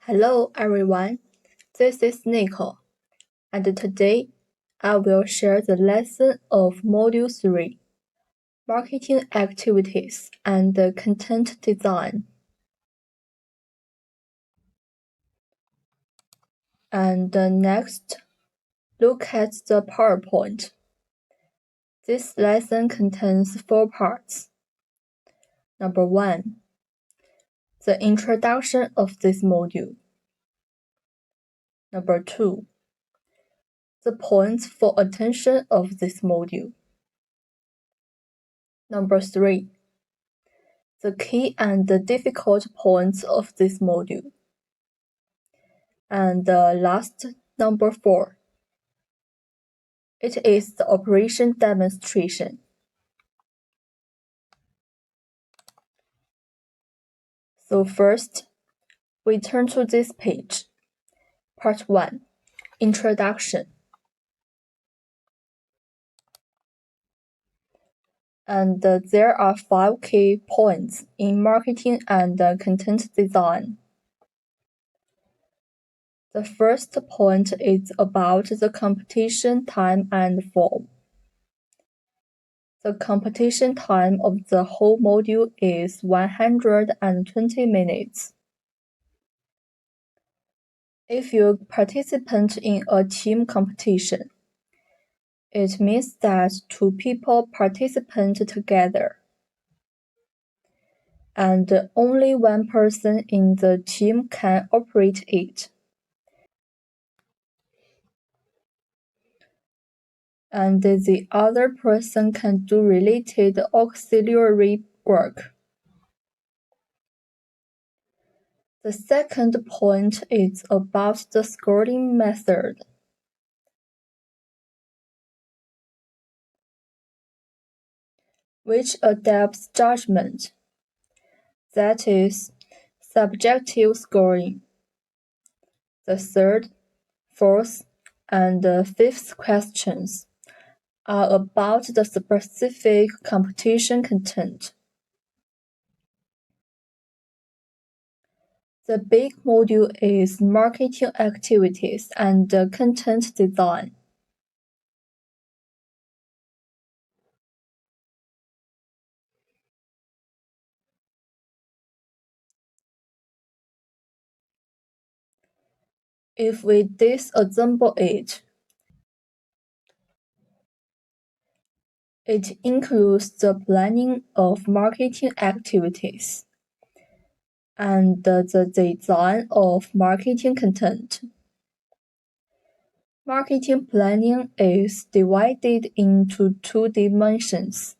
Hello everyone, this is Nico, and today I will share the lesson of Module 3, Marketing Activities and Content Design. And next, look at the PowerPoint. This lesson contains 4 parts. Number 1, the introduction of this module. Number 2, the points for attention of this module. Number 3, the key and the difficult points of this module. And last, number 4. It is the operation demonstration. So first, we turn to this page. Part 1, Introduction. And there are 5 key points in marketing and content design. The first point is about the competition time and form. The competition time of the whole module is 120 minutes. If you participate in a team competition, it means that 2 people participate together, and only 1 person in the team can operate it. And the other person can do related auxiliary work. The second point is about the scoring method. Which adapts judgment, that is, subjective scoring. The third, fourth, and fifth questions are about the specific competition content. The big module is marketing activities and content design. If we disassemble it, it includes the planning of marketing activities and the design of marketing content. Marketing planning is divided into 2 dimensions.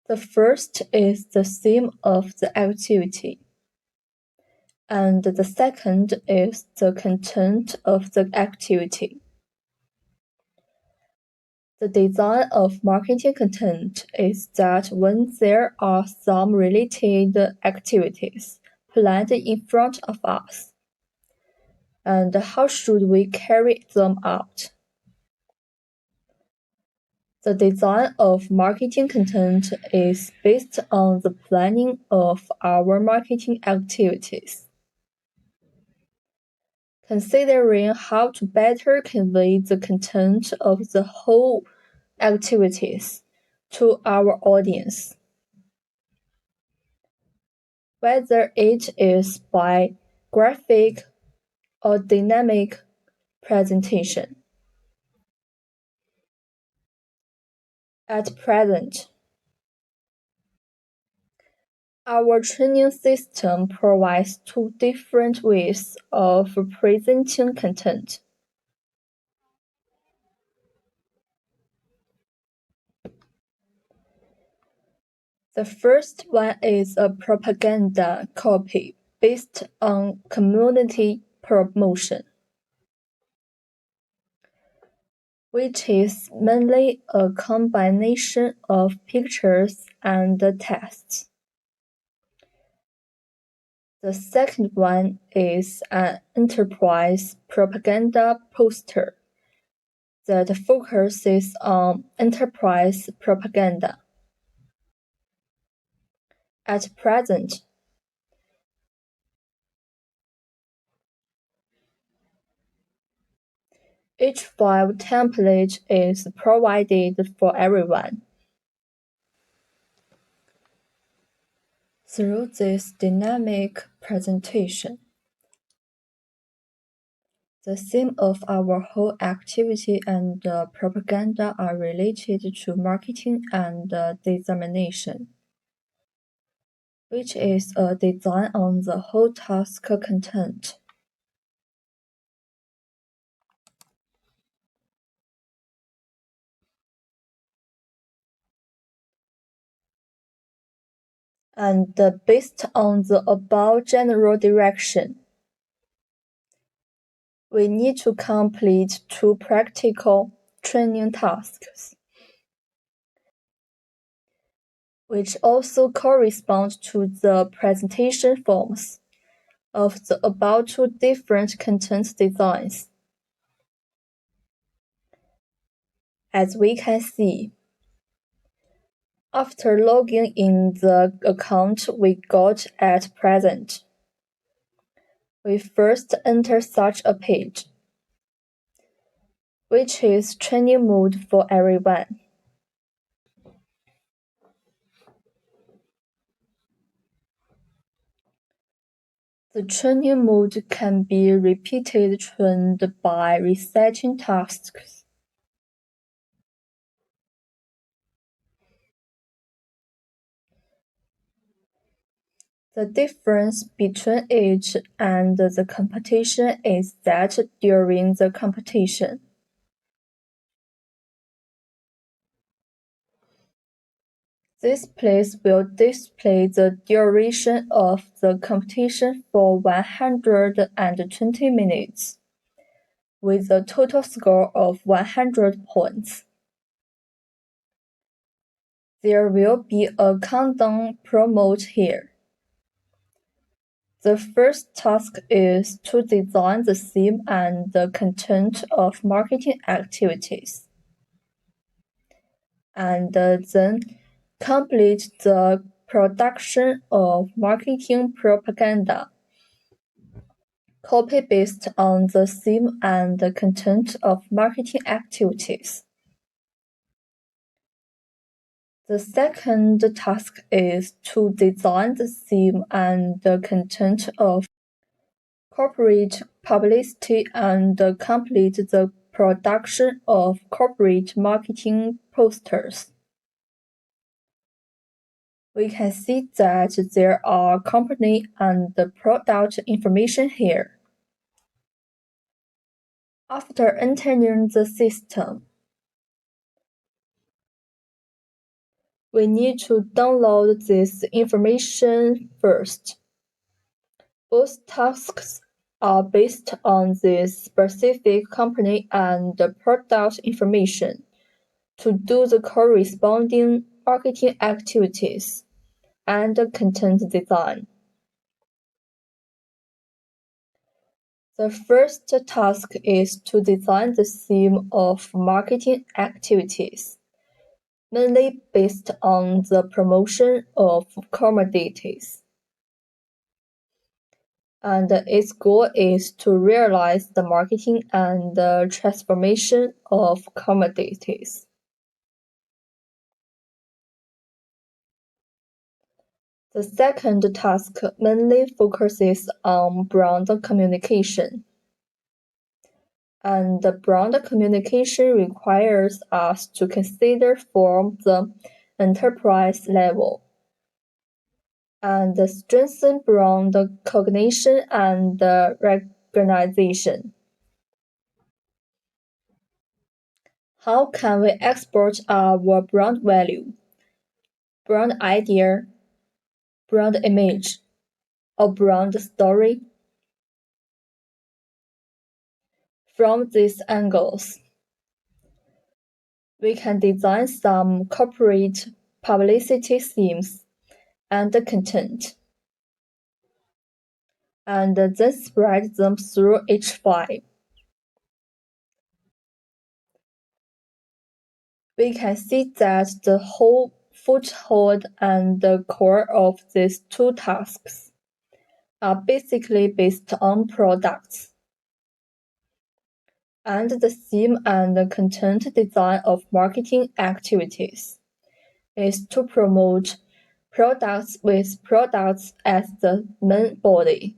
The first is the theme of the activity, and the second is the content of the activity. The design of marketing content is that when there are some related activities planned in front of us, and how should we carry them out? The design of marketing content is based on the planning of our marketing activities. Considering how to better convey the content of the whole activities to our audience, whether it is by graphic or dynamic presentation. At present, our training system provides 2 different ways of presenting content. The first one is a propaganda copy based on community promotion, which is mainly a combination of pictures and text. The second one is an enterprise propaganda poster that focuses on enterprise propaganda. At present, Each file template is provided for everyone. Through this dynamic presentation, the theme of our whole activity and propaganda are related to marketing and dissemination, which is a design on the whole task content. And based on the above general direction, we need to complete 2 practical training tasks, which also correspond to the presentation forms of the above 2 different content designs. As we can see, after logging in the account we got at present, we first enter such a page, which is training mode for everyone. The training mode can be repeated trained by resetting tasks. The difference between each and the competition is that during the competition, this place will display the duration of the competition for 120 minutes, with a total score of 100 points. There will be a countdown promoted here. The first task is to design the theme and the content of marketing activities, and then complete the production of marketing propaganda. Copy based on the theme and the content of marketing activities. The second task is to design the theme and the content of corporate publicity and complete the production of corporate marketing posters. We can see that there are company and product information here. After entering the system, we need to download this information first. Both tasks are based on this specific company and product information to do the corresponding marketing activities and content design. The first task is to design the theme of marketing activities, mainly based on the promotion of commodities. And its goal is to realize the marketing and the transformation of commodities. The second task mainly focuses on brand communication. And the brand communication requires us to consider from the enterprise level and strengthen brand cognition and recognition. How can we export our brand value, brand idea, brand image, or brand story? From these angles, we can design some corporate publicity themes and content, and then spread them through each file. We can see that the whole foothold and the core of these 2 tasks are basically based on products. and the theme and the content design of marketing activities is to promote products with products as the main body.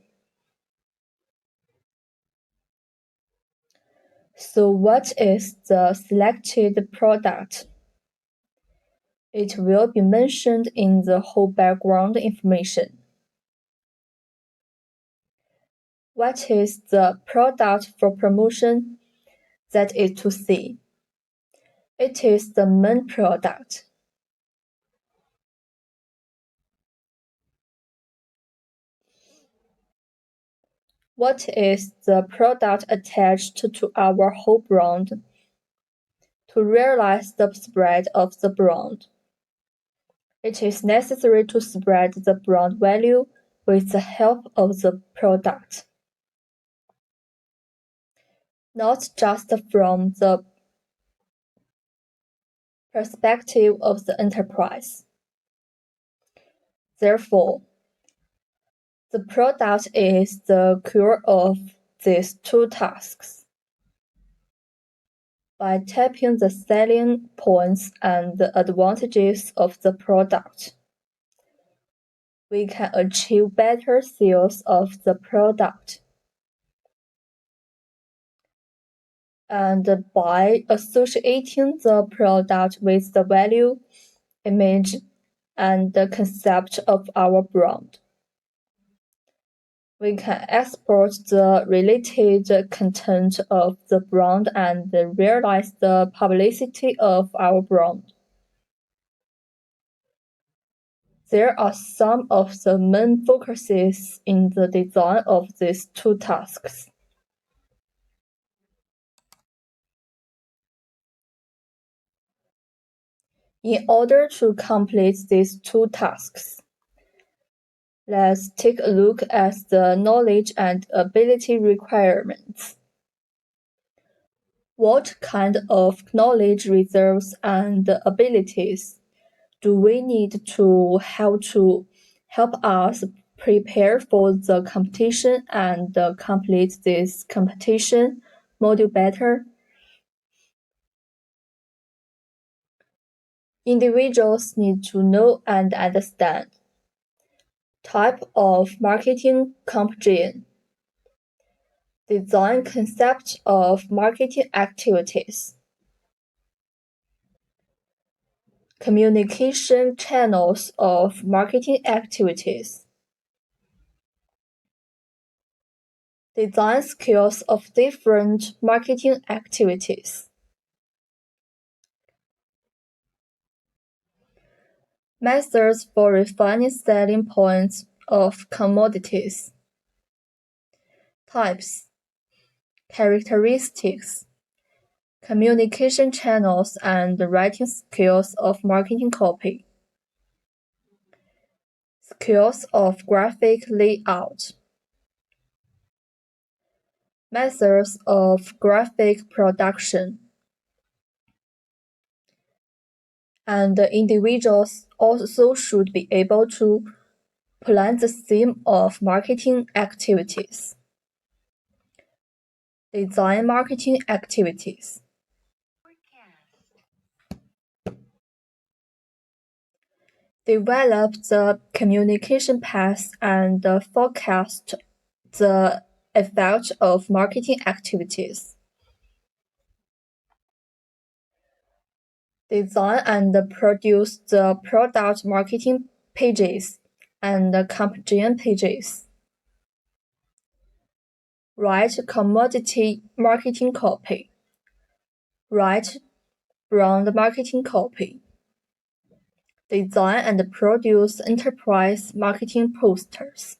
So what is the selected product? It will be mentioned in the whole background information. What is the product for promotion? That is to say, it is the main product. What is the product attached to our whole brand? To realize the spread of the brand, it is necessary to spread the brand value with the help of the product. Not just from the perspective of the enterprise. Therefore, the product is the core of these two tasks. By tapping the selling points and the advantages of the product, we can achieve better sales of the product. And by associating the product with the value, image, and the concept of our brand, we can export the related content of the brand and realize the publicity of our brand. There are some of the main focuses in the design of these two tasks. In order to complete these two tasks, let's take a look at the knowledge and ability requirements. What kind of knowledge reserves and abilities do we need to help us prepare for the competition and complete this competition module better? Individuals need to know and understand type of marketing campaign, design concept of marketing activities, communication channels of marketing activities, design skills of different marketing activities, methods for refining selling points of commodities, types, characteristics, communication channels and writing skills of marketing copy, skills of graphic layout, methods of graphic production, and individuals also should be able to plan the theme of marketing activities, design marketing activities, develop the communication path and forecast the effect of marketing activities, design and produce the product marketing pages and campaign pages, write commodity marketing copy, write brand marketing copy, design and produce enterprise marketing posters.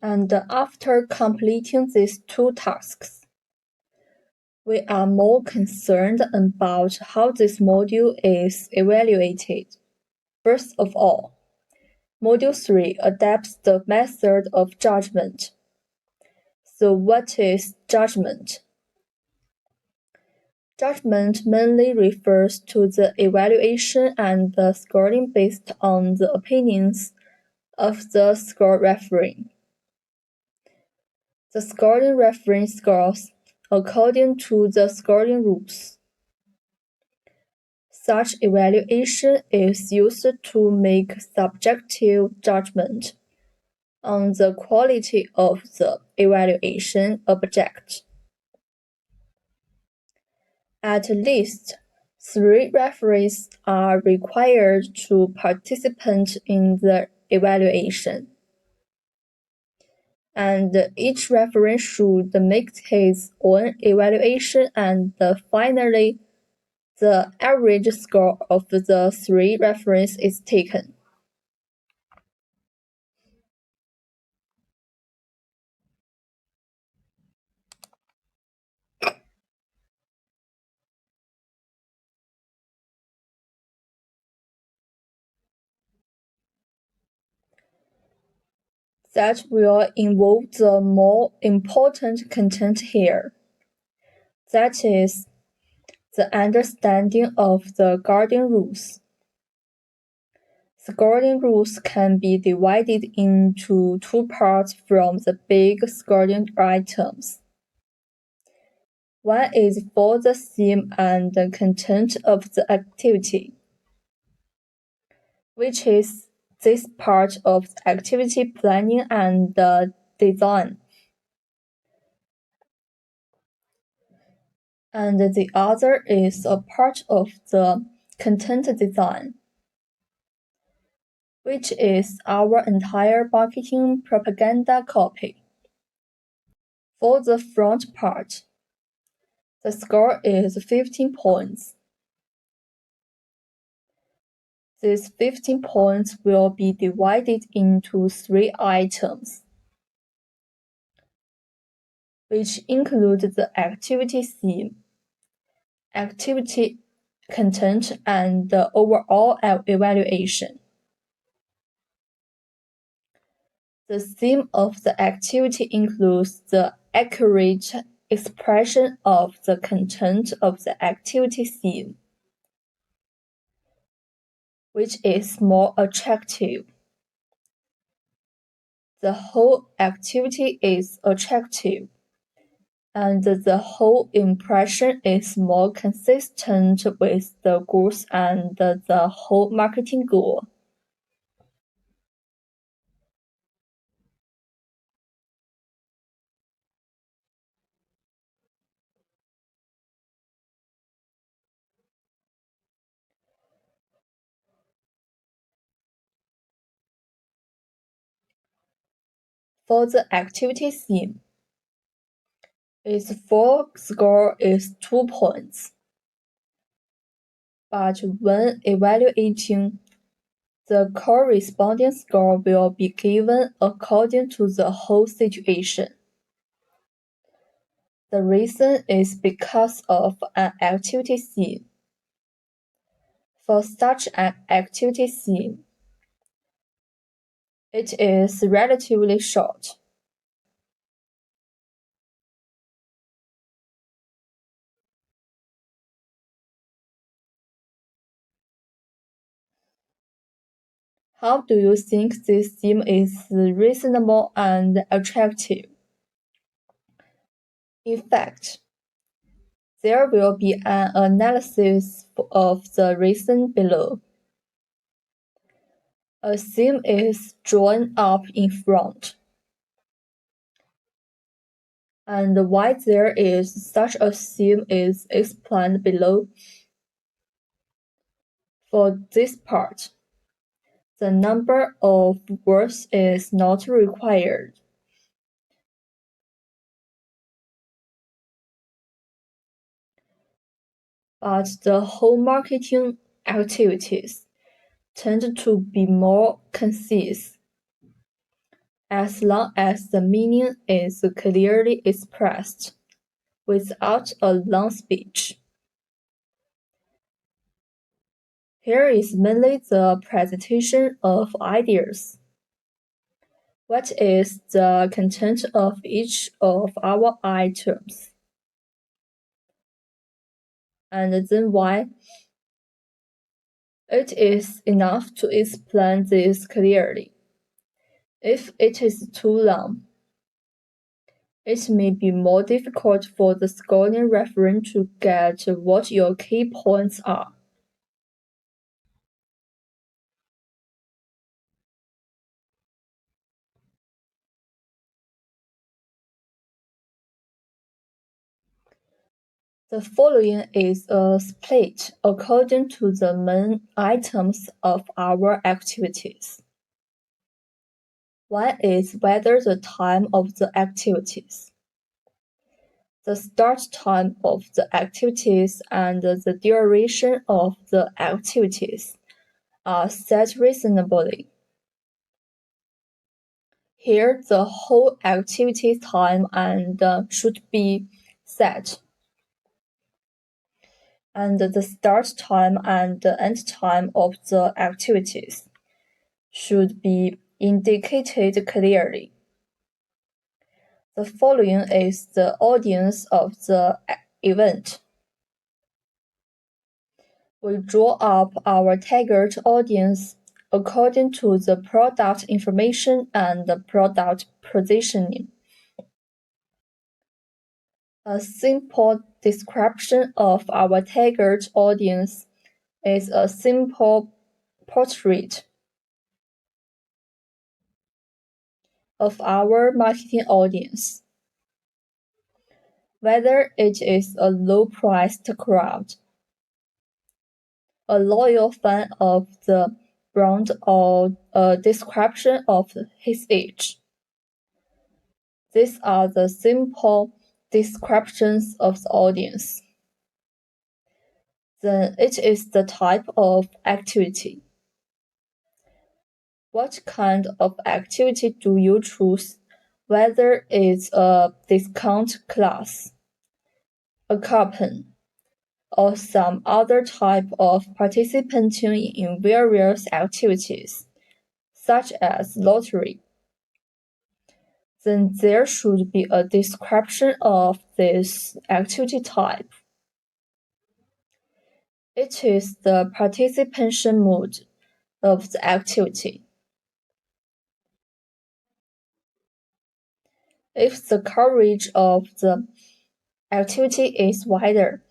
And after completing these two tasks, we are more concerned about how this module is evaluated. First of all, Module 3 adapts the method of judgment. So what is judgment? Judgment mainly refers to the evaluation and the scoring based on the opinions of the score referee. The scoring referee scores according to the scoring rules. Such evaluation is used to make subjective judgment on the quality of the evaluation object. At least 3 referees are required to participate in the evaluation, and each referee should make his own evaluation, and finally, the average score of the 3 referees is taken. That will involve the more important content here. That is, the understanding of the guarding rules. Scoring rules can be divided into 2 parts from the big scoring items. One is for the theme and the content of the activity, which is this part of the activity planning and design. And the other is a part of the content design, which is our entire marketing propaganda copy. For the front part, the score is 15 points. These 15 points will be divided into 3 items, which include the activity theme, activity content, and the overall evaluation. The theme of the activity includes the accurate expression of the content of the activity theme, which is more attractive. The whole activity is attractive, and the whole impression is more consistent with the goals and the whole marketing goal. For the activity theme, its full score is 2 points. But when evaluating, the corresponding score will be given according to the whole situation. The reason is because of an activity theme. For such an activity theme, it is relatively short. How do you think this theme is reasonable and attractive? In fact, there will be an analysis of the reason below. A theme is drawn up in front, and why there is such a theme is explained below. For this part, the number of words is not required. But the whole marketing activities tend to be more concise, as long as the meaning is clearly expressed, without a long speech. Here is mainly the presentation of ideas. What is the content of each of our items? and then why. It is enough to explain this clearly. If it is too long, it may be more difficult for the scholar referent to get what your key points are. The following is a split according to the main items of our activities. One is whether the time of the activities. The start time of the activities and the duration of the activities are set reasonably. Here, the whole activity time and should be set, and the start time and the end time of the activities should be indicated clearly. The following is the audience of the event. We draw up our target audience according to the product information and the product positioning. A simple description of our target audience is a simple portrait of our marketing audience. Whether it is a low-priced crowd, a loyal fan of the brand, or a description of his age. These are the simple descriptions of the audience. Then it is the type of activity. What kind of activity do you choose? Whether it's a discount class, a coupon, or some other type of participating in various activities, such as lottery. Then there should be a description of this activity type. It is the participation mode of the activity. If the coverage of the activity is wider,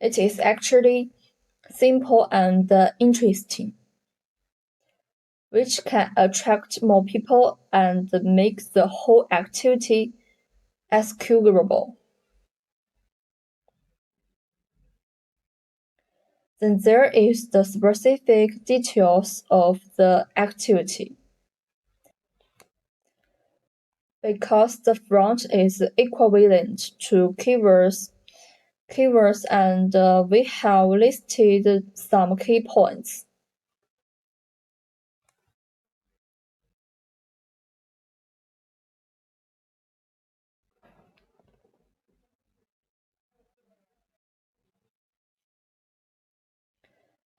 it is actually simple and interesting, which can attract more people and make the whole activity executable. Then there is the specific details of the activity. Because the front is equivalent to keywords and we have listed some key points.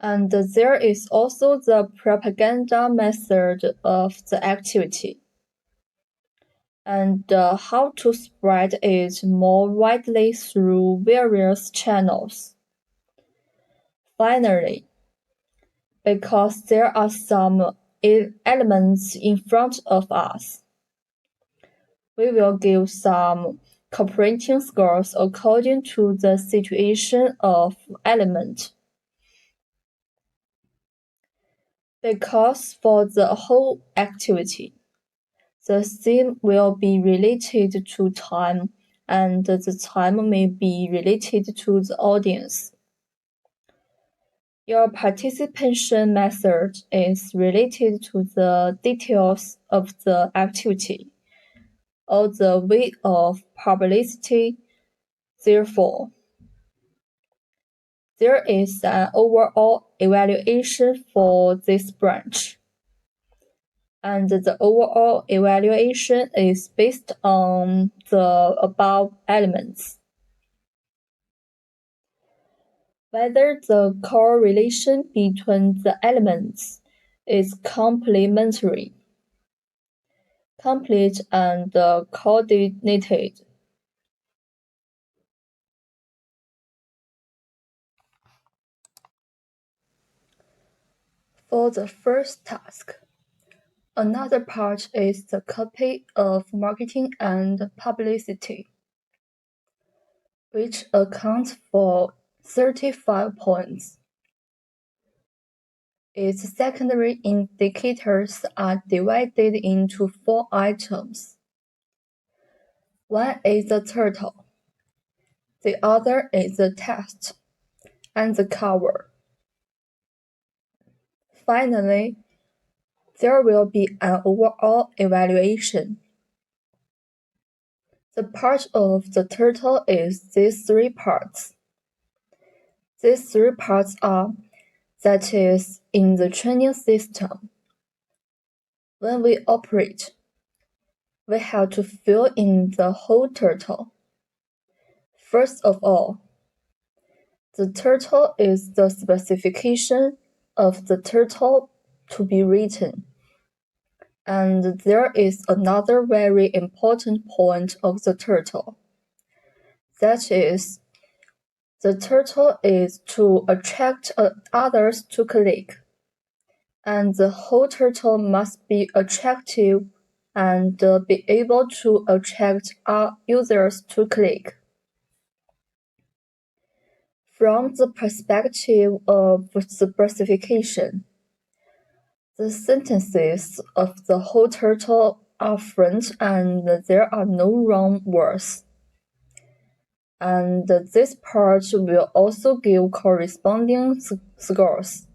And there is also the propaganda method of the activity, and how to spread it more widely through various channels. Finally, because there are some elements in front of us, we will give some cooperating scores according to the situation of element. Because for the whole activity, the theme will be related to time, and the time may be related to the audience. Your participation method is related to the details of the activity or the way of publicity. Therefore, there is an overall evaluation for this branch, and the overall evaluation is based on the above elements. Whether the correlation between the elements is complementary, complete, and coordinated. For the first task, another part is the copy of marketing and publicity, which accounts for 35 points. Its secondary indicators are divided into 4 items. One is the title, the other is the text, and the cover. Finally, there will be an overall evaluation. The part of the title is these 3 parts. These 3 parts are, that is, in the training system. When we operate, we have to fill in the whole title. First of all, the title is the specification of the title to be written. And there is another very important point of the title. That is, the title is to attract others to click. And the whole title must be attractive and be able to attract users to click. From the perspective of the specification, the sentences of the whole title are French and there are no wrong words. And this part will also give corresponding scores.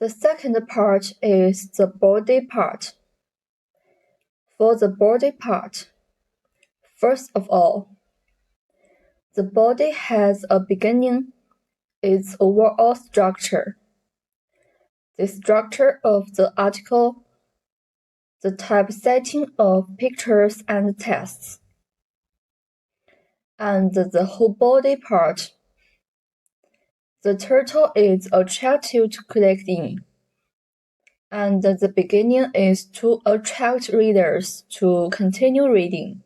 The second part is the body part. For the body part, first of all, the body has a beginning, its overall structure, the structure of the article, the typesetting of pictures and texts, and the whole body part. The title is attractive to click in, and the beginning is to attract readers to continue reading.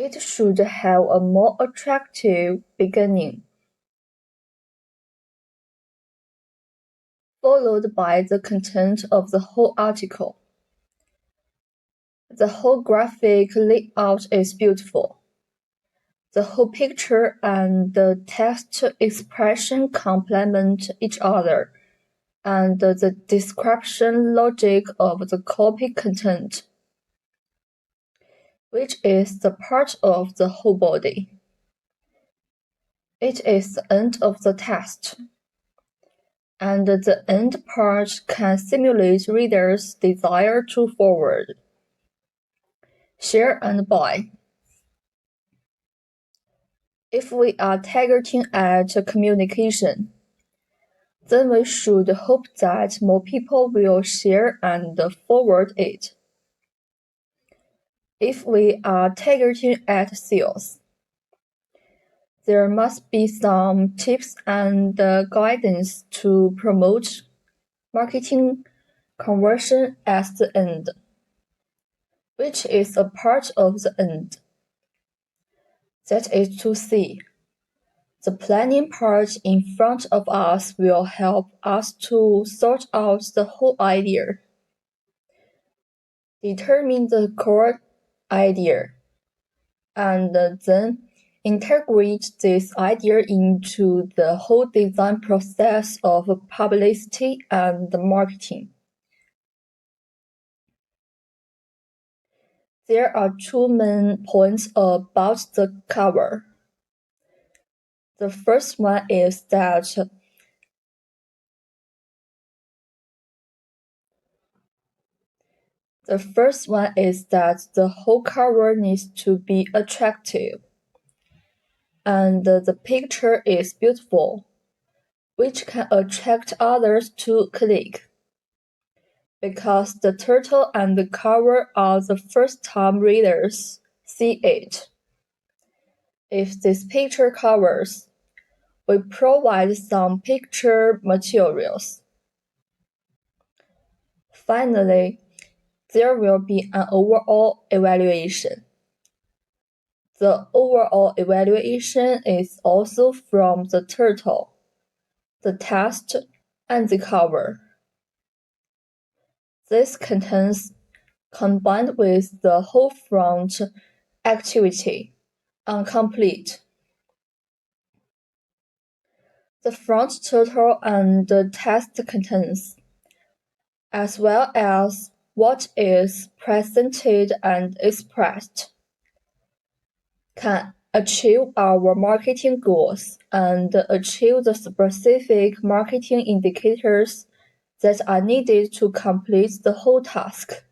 It should have a more attractive beginning, followed by the content of the whole article. The whole graphic layout is beautiful. The whole picture and the text expression complement each other, and the description logic of the copy content, which is the part of the whole body. It is the end of the text, and the end part can simulate readers' desire to forward, share and buy. If we are targeting at communication, then we should hope that more people will share and forward it. If we are targeting at sales, there must be some tips and guidance to promote marketing conversion at the end, which is a part of the end. That is to say, the planning part in front of us will help us to sort out the whole idea, determine the core idea, and then integrate this idea into the whole design process of publicity and marketing. There are 2 main points about the cover. The first one is that the whole cover needs to be attractive, and the picture is beautiful, which can attract others to click. Because the title and the cover are the first time readers see it. If this picture covers, we provide some picture materials. Finally, there will be an overall evaluation. The overall evaluation is also from the turtle, the text, and the cover. This contains combined with the whole front activity, incomplete. The front turtle and the text contents, as well as what is presented and expressed, can achieve our marketing goals and achieve the specific marketing indicators that are needed to complete the whole task.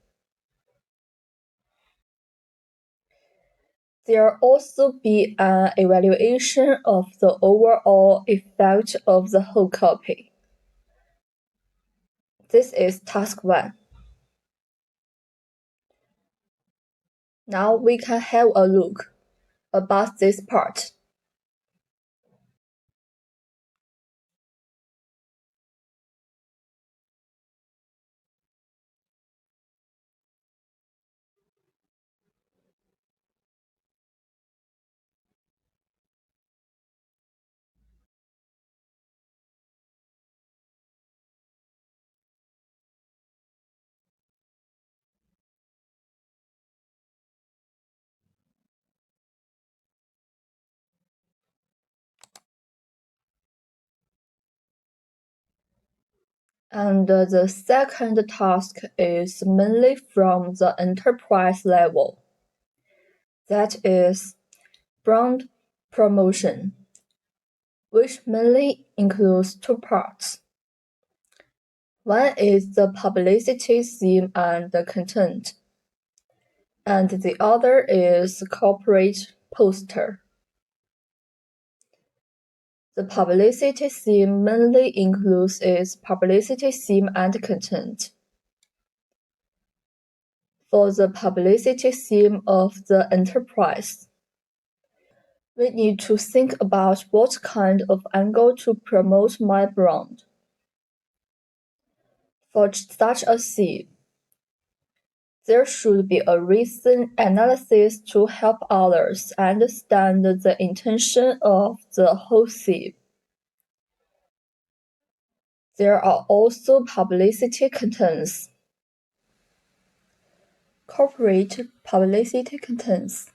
There also be an evaluation of the overall effect of the whole copy. This is task 1. Now we can have a look about this part. And the second task is mainly from the enterprise level. That is brand promotion, which mainly includes 2 parts. One is the publicity theme and the content, and the other is corporate poster. The publicity theme mainly includes its publicity theme and content. For the publicity theme of the enterprise, we need to think about what kind of angle to promote my brand. For such a theme, there should be a reason analysis to help others understand the intention of the whole theme. There are also publicity contents. Corporate publicity contents,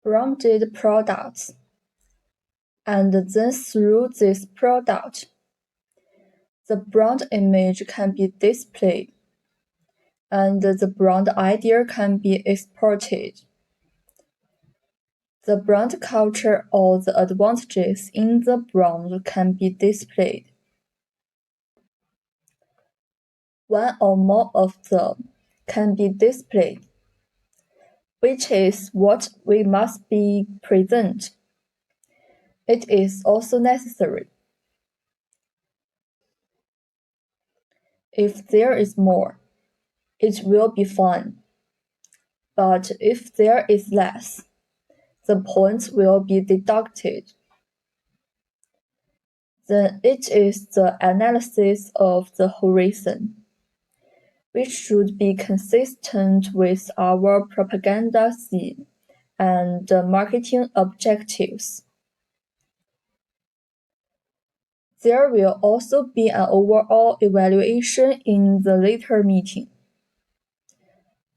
branded products, and then through this product, the brand image can be displayed, and the brand idea can be exported. The brand culture or the advantages in the brand can be displayed. One or more of them can be displayed, which is what we must be present. It is also necessary. If there is more, it will be fine. But if there is less, the points will be deducted. Then it is the analysis of the horizon, which should be consistent with our propaganda theme and marketing objectives. There will also be an overall evaluation in the later meeting.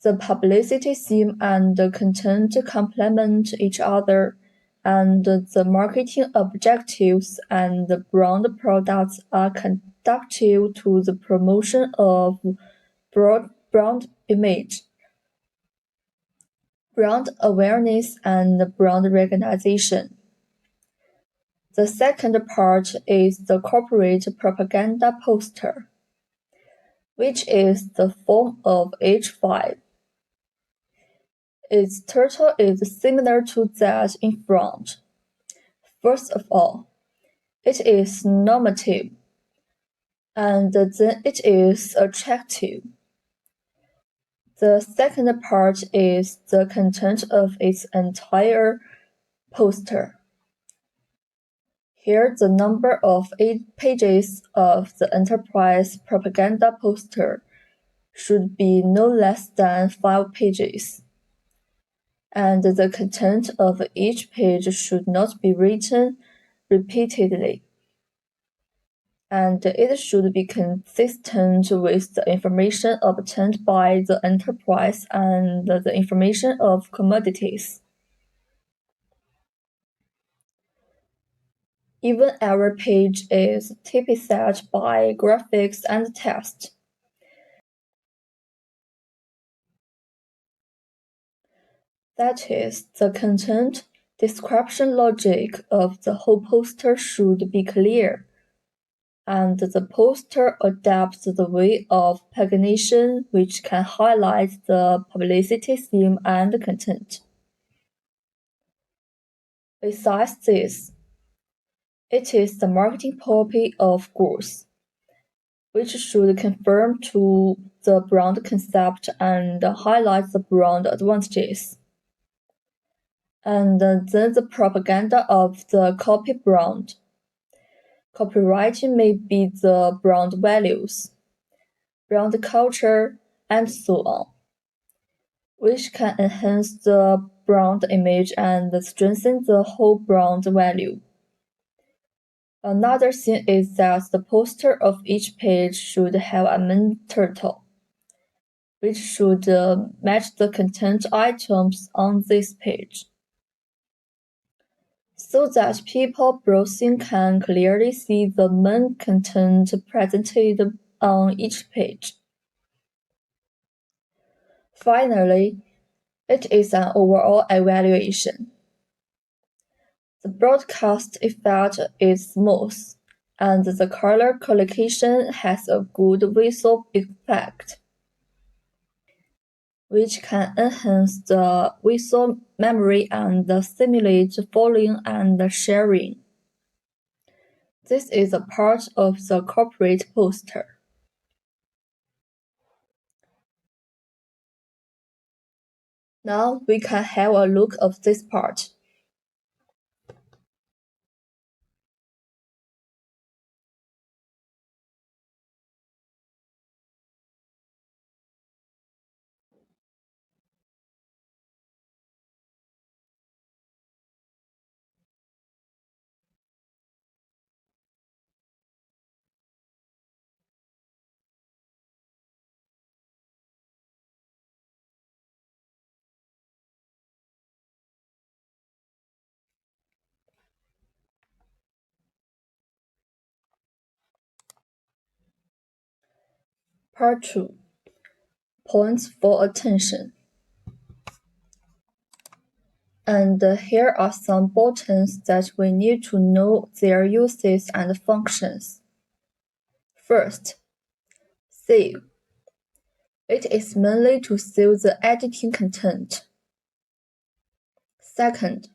The publicity theme and the content complement each other, and the marketing objectives and the brand products are conducive to the promotion of brand image, brand awareness, and brand recognition. The second part is the corporate propaganda poster, which is the form of H5. Its title is similar to that in front. First of all, it is normative, and then it is attractive. The second part is the content of its entire poster. Here the number of 8 pages of the enterprise propaganda poster should be no less than 5 pages. and the content of each page should not be written repeatedly, and it should be consistent with the information obtained by the enterprise and the information of commodities. Even every page is typeset by graphics and text. That is, the content description logic of the whole poster should be clear, and the poster adapts the way of pagination which can highlight the publicity theme and content. Besides this, it is the marketing copy of course, which should conform to the brand concept and highlight the brand advantages. And then the propaganda of the copy brand. Copywriting may be the brand values, brand culture, and so on, which can enhance the brand image and strengthen the whole brand value. Another thing is that the poster of each page should have a main title, which should match the content items on this page, so that people browsing can clearly see the main content presented on each page. Finally, it is an overall evaluation. The broadcast effect is smooth, and the color collocation has a good visual effect, which can enhance the visual memory and stimulate following and sharing. This is a part of the corporate poster. Now we can have a look of this part. Part 2. Points for attention. And here are some buttons that we need to know their uses and functions. First, save. It is mainly to save the editing content. Second,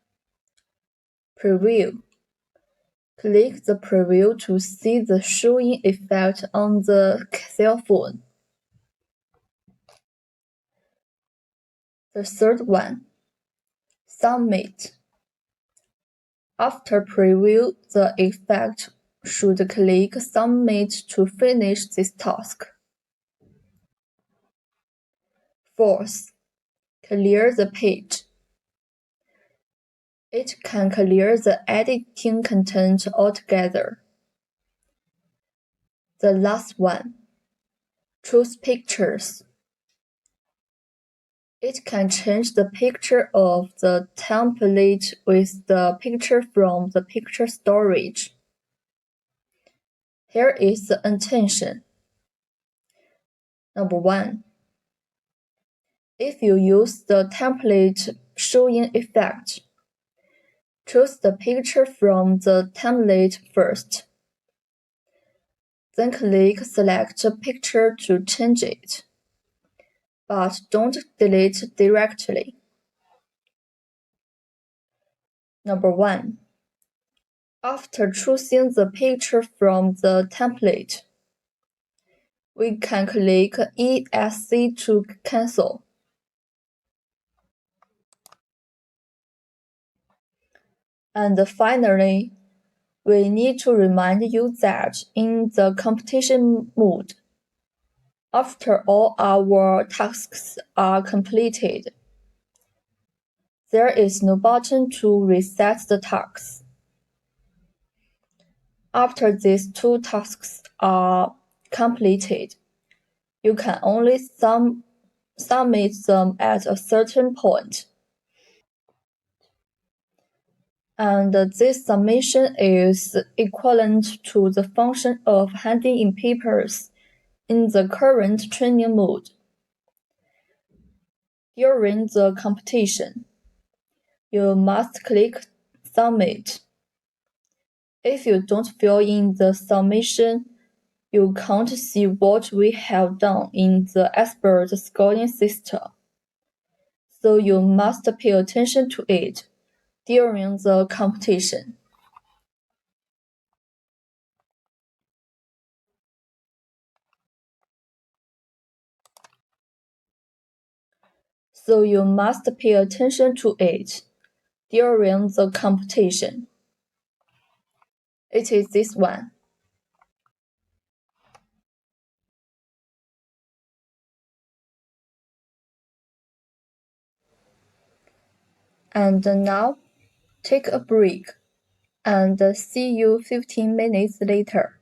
preview. Click the preview to see the showing effect on the cell phone. The third one, submit. After preview, the effect should click submit to finish this task. Fourth, clear the page. It can clear the editing content altogether. The last one, choose pictures. It can change the picture of the template with the picture from the picture storage. Here is the intention. Number 1. If you use the template showing effect, choose the picture from the template first. Then click Select Picture to change it, but don't delete directly. Number 1. After choosing the picture from the template, we can click ESC to cancel. And finally, we need to remind you that in the competition mode, after all our tasks are completed, There is no button to reset the tasks. After these two tasks are completed, you can only submit them at a certain point. And this submission is equivalent to the function of handing in papers in the current training mode. During the competition, you must click Submit. If you don't fill in the submission, you can't see what we have done in the expert scoring system. So you must pay attention to it during the competition. So you must pay attention to it during the competition. It is this one. And now, take a break and see you 15 minutes later.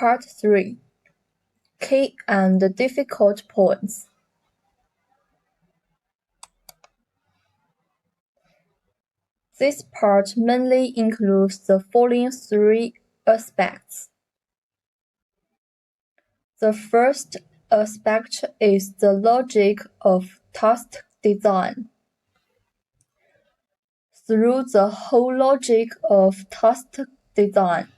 Part 3. Key and difficult points. This part mainly includes the following three aspects. The first aspect is the logic of task design. Through the whole logic of task design,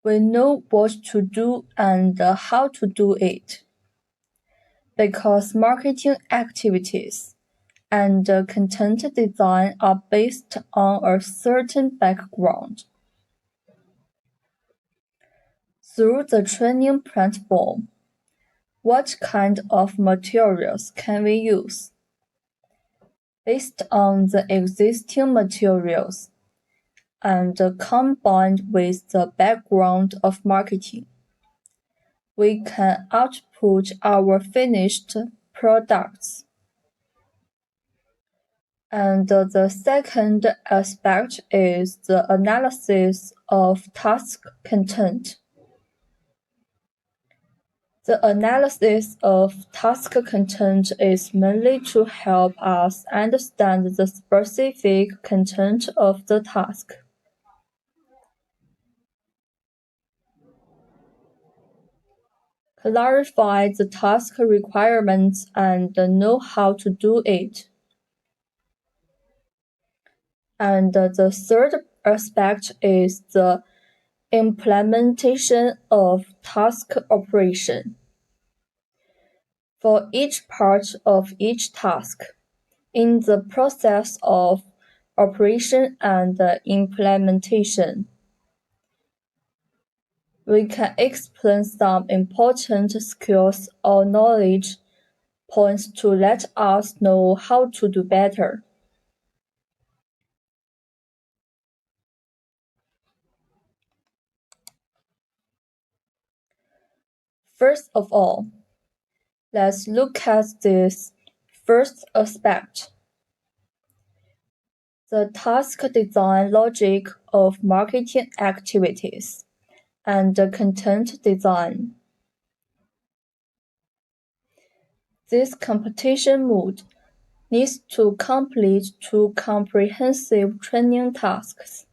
we know what to do and how to do it. Because marketing activities and content design are based on a certain background. Through the training platform, what kind of materials can we use? Based on the existing materials and combined with the background of marketing, we can output our finished products. And the second aspect is the analysis of task content. The analysis of task content is mainly to help us understand the specific content of the task. Clarify the task requirements and know how to do it. And the third aspect is the implementation of task operation. For each part of each task, in the process of operation and implementation, we can explain some important skills or knowledge points to let us know how to do better. First of all, let's look at this first aspect, the task design logic of marketing activities and content design. This competition mode needs to complete two comprehensive training tasks.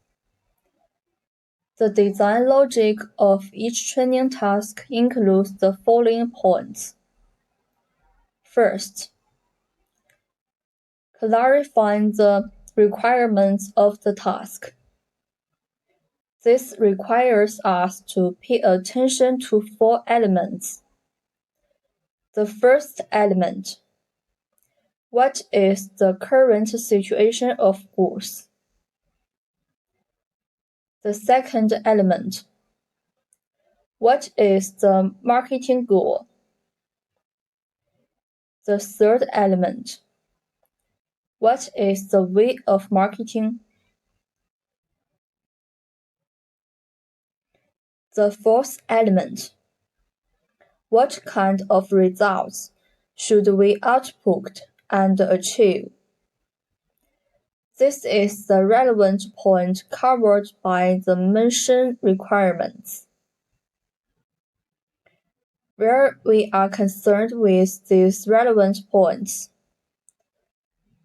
The design logic of each training task includes the following points. First, clarifying the requirements of the task. This requires us to pay attention to four elements. The first element: what is the current situation of goods? The second element: what is the marketing goal? The third element: what is the way of marketing? The fourth element: what kind of results should we output and achieve? This is the relevant point covered by the mentioned requirements. Where we are concerned with these relevant points,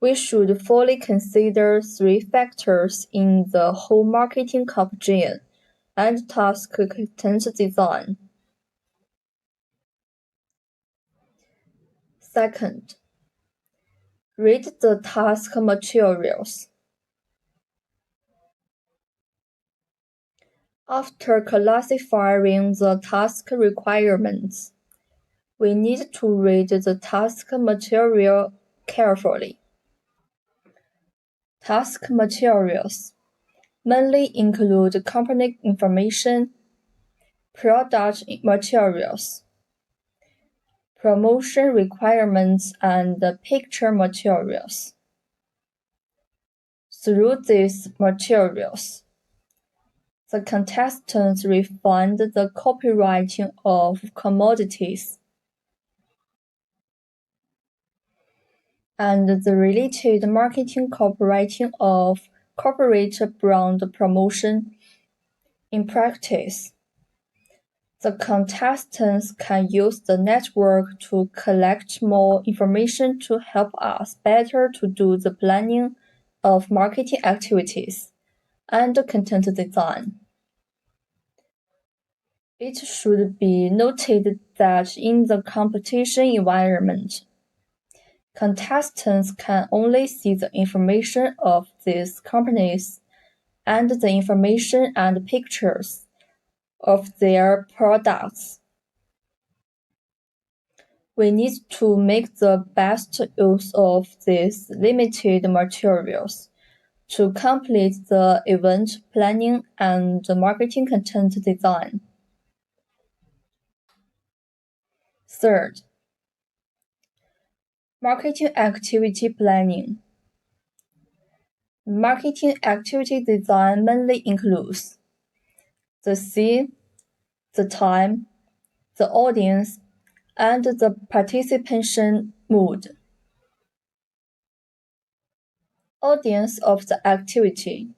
we should fully consider three factors in the whole marketing campaign and task content design. Second, read the task materials. After classifying the task requirements, we need to read the task material carefully. Task materials mainly include company information, product materials, promotion requirements, and picture materials. Through these materials, the contestants refined the copywriting of commodities and the related marketing copywriting of corporate brand promotion. In practice, The contestants can use the network to collect more information to help us better to do the planning of marketing activities and content design. It should be noted that in the competition environment, contestants can only see the information of these companies and the information and pictures of their products. We need to make the best use of these limited materials to complete the event planning and marketing content design. Third, marketing activity planning. Marketing activity design mainly includes the scene, the time, the audience, and the participation mood. Audience of the activity.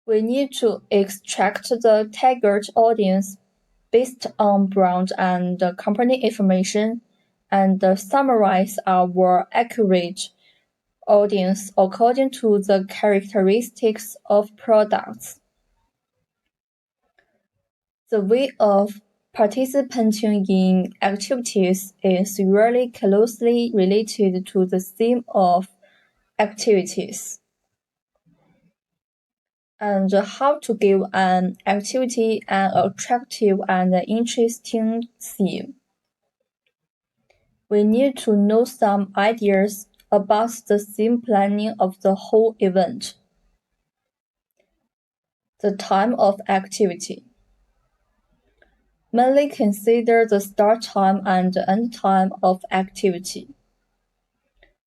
We need to extract the target audience based on brand and company information and summarize our accurate audience according to the characteristics of products. The way of participating in activities is really closely related to the theme of activities and how to give an activity an attractive and interesting theme. We need to know some ideas about the theme planning of the whole event. The time of activity. Mainly consider the start time and end time of activity.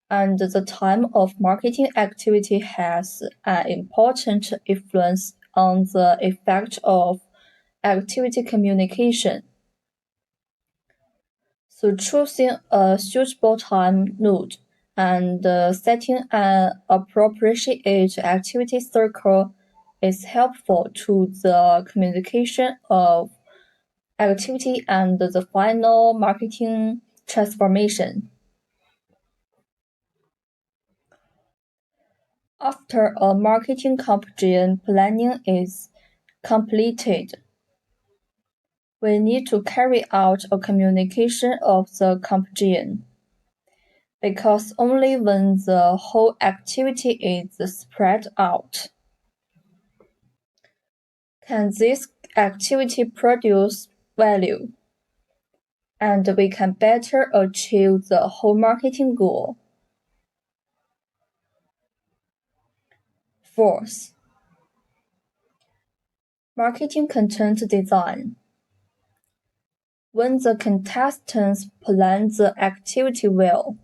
And the time of marketing activity has an important influence on the effect of activity communication. So choosing a suitable time node and setting an appropriate activity circle is helpful to the communication of activity and the final marketing transformation. After a marketing campaign planning is completed, we need to carry out a communication of the campaign, because only when the whole activity is spread out can this activity produce value, and we can better achieve the whole marketing goal. Fourth, marketing content design. When the contestants plan the activity well,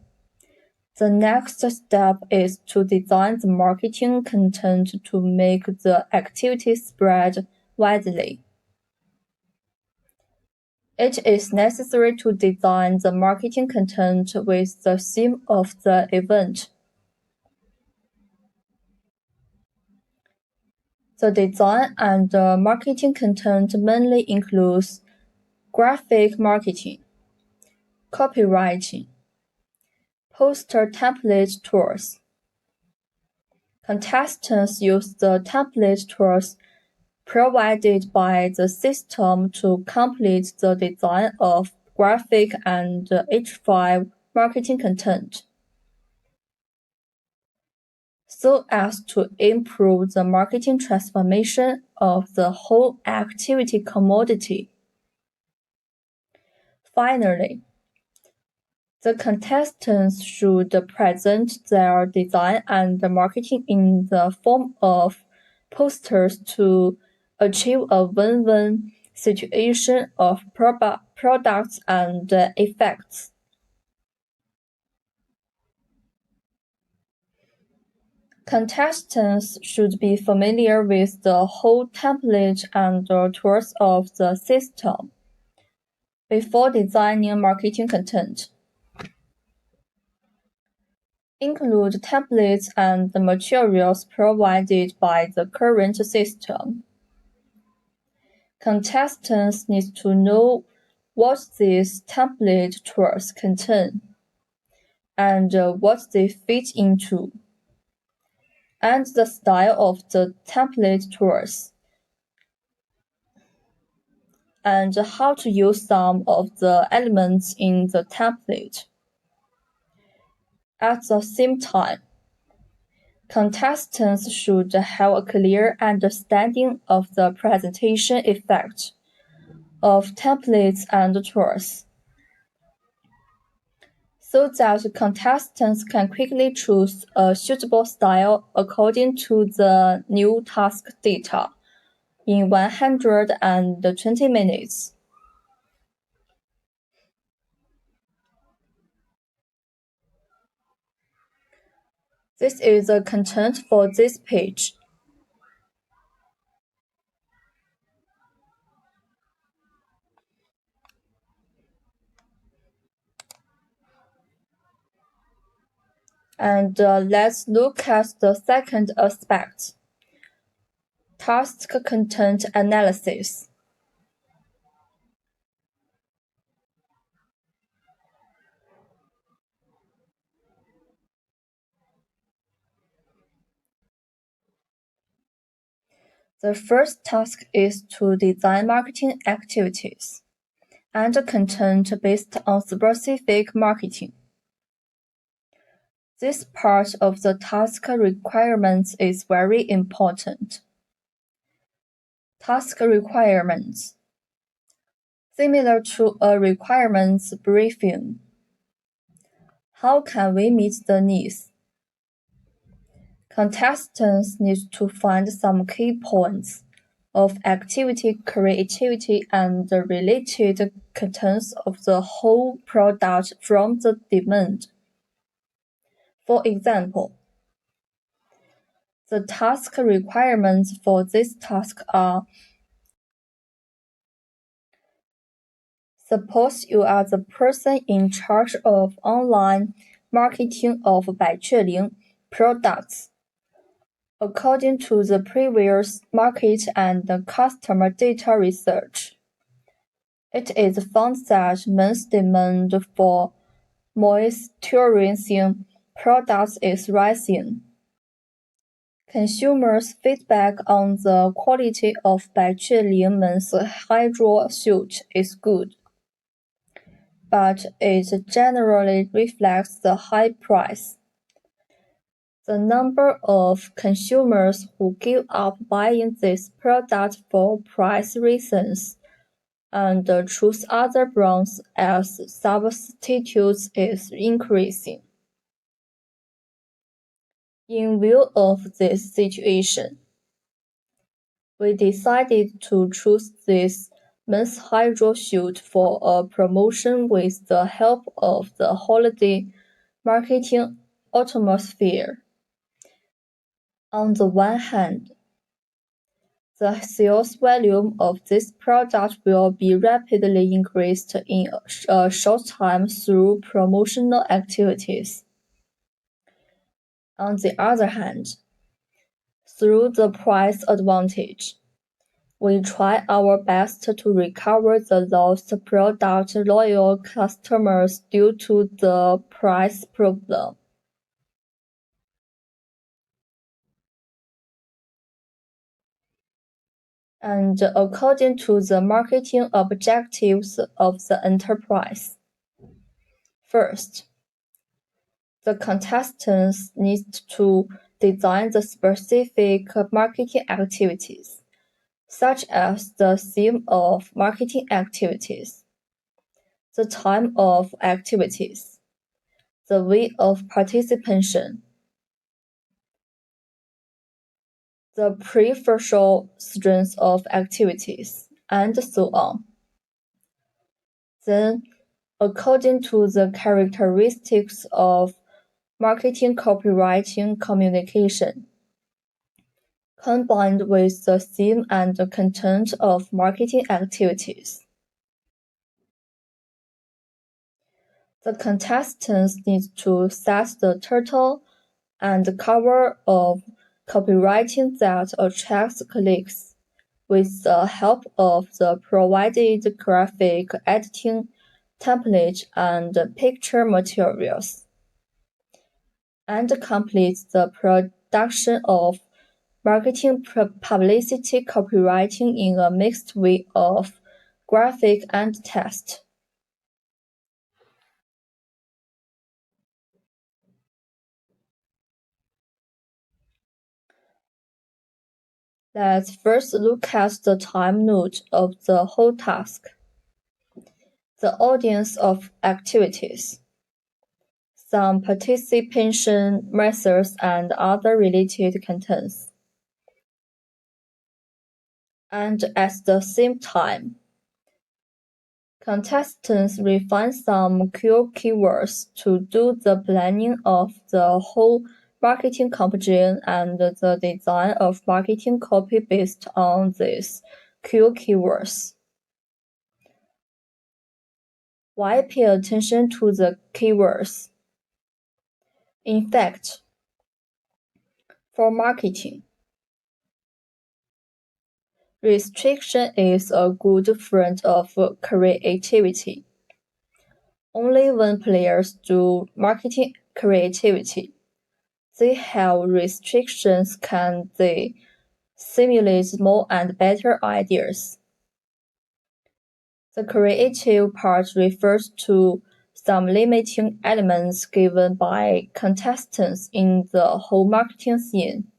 the next step is to design the marketing content to make the activity spread widely. It is necessary to design the marketing content with the theme of the event. The design and marketing content mainly includes graphic marketing, copywriting, poster template tools. Contestants use the template tools provided by the system to complete the design of graphic and H5 marketing content, so as to improve the marketing transformation of the whole activity commodity. Finally, the contestants should present their design and marketing in the form of posters to achieve a win-win situation of products and effects. Contestants should be familiar with the whole template and tools of the system before designing marketing content. include templates and the materials provided by the current system. Contestants need to know what these template tools contain and what they fit into, and the style of the template tools, and how to use some of the elements in the template. At the same time, contestants should have a clear understanding of the presentation effect of templates and tools, so that contestants can quickly choose a suitable style according to the new task data in 120 minutes. This is the content for this page. And let's look at the second aspect, task content analysis. The first task is to design marketing activities and content based on specific marketing. This part of the task requirements is very important. Task requirements. Similar to a requirements briefing. How can we meet the needs? Contestants need to find some key points of activity, creativity, and the related contents of the whole product from the demand. For example, the task requirements for this task are: suppose you are the person in charge of online marketing of BRICS-FS-13 products. According to the previous market and customer data research, it is found that men's demand for moisturizing products is rising. Consumers' feedback on the quality of BRICS-FS-13 men's hydro suit is good, but it generally reflects the high price. The number of consumers who give up buying this product for price reasons and choose other brands as substitutes is increasing. In view of this situation, we decided to choose this men's hydro suit for a promotion with the help of the holiday marketing atmosphere. On the one hand, the sales volume of this product will be rapidly increased in a short time through promotional activities. On the other hand, through the price advantage, we try our best to recover the lost product loyal customers due to the price problem. And according to the marketing objectives of the enterprise. First, the contestants need to design the specific marketing activities, such as the theme of marketing activities, the time of activities, the way of participation, the preferential strength of activities, and so on. Then, according to the characteristics of marketing copywriting communication, combined with the theme and the content of marketing activities. The contestants need to set the title and cover of copywriting that attracts clicks with the help of the provided graphic editing template and picture materials, and complete the production of marketing publicity copywriting in a mixed way of graphic and text. Let's first look at the time node of the whole task. The audience of activities, some participation methods and other related contents. And at the same time, contestants refine some keywords to do the planning of the whole marketing campaign and the design of marketing copy based on these keywords. Why pay attention to the keywords? In fact, for marketing, restriction is a good friend of creativity. Only when players do marketing creativity, they have restrictions can they simulate more and better ideas. The creative part refers to some limiting elements given by contestants in the whole marketing scene.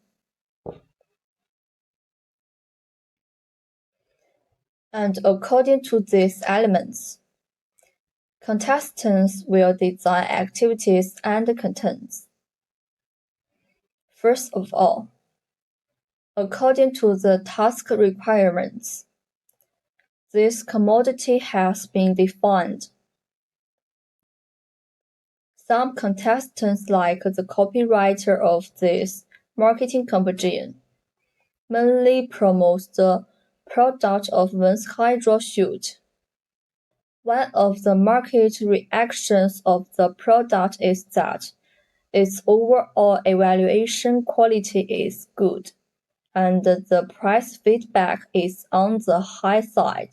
And according to these elements, contestants will design activities and contents. First of all, according to the task requirements, this commodity has been defined. Some contestants, like the copywriter of this marketing campaign, mainly promotes the product of one's hydro shoot. One of the market reactions of the product is that its overall evaluation quality is good, and the price feedback is on the high side.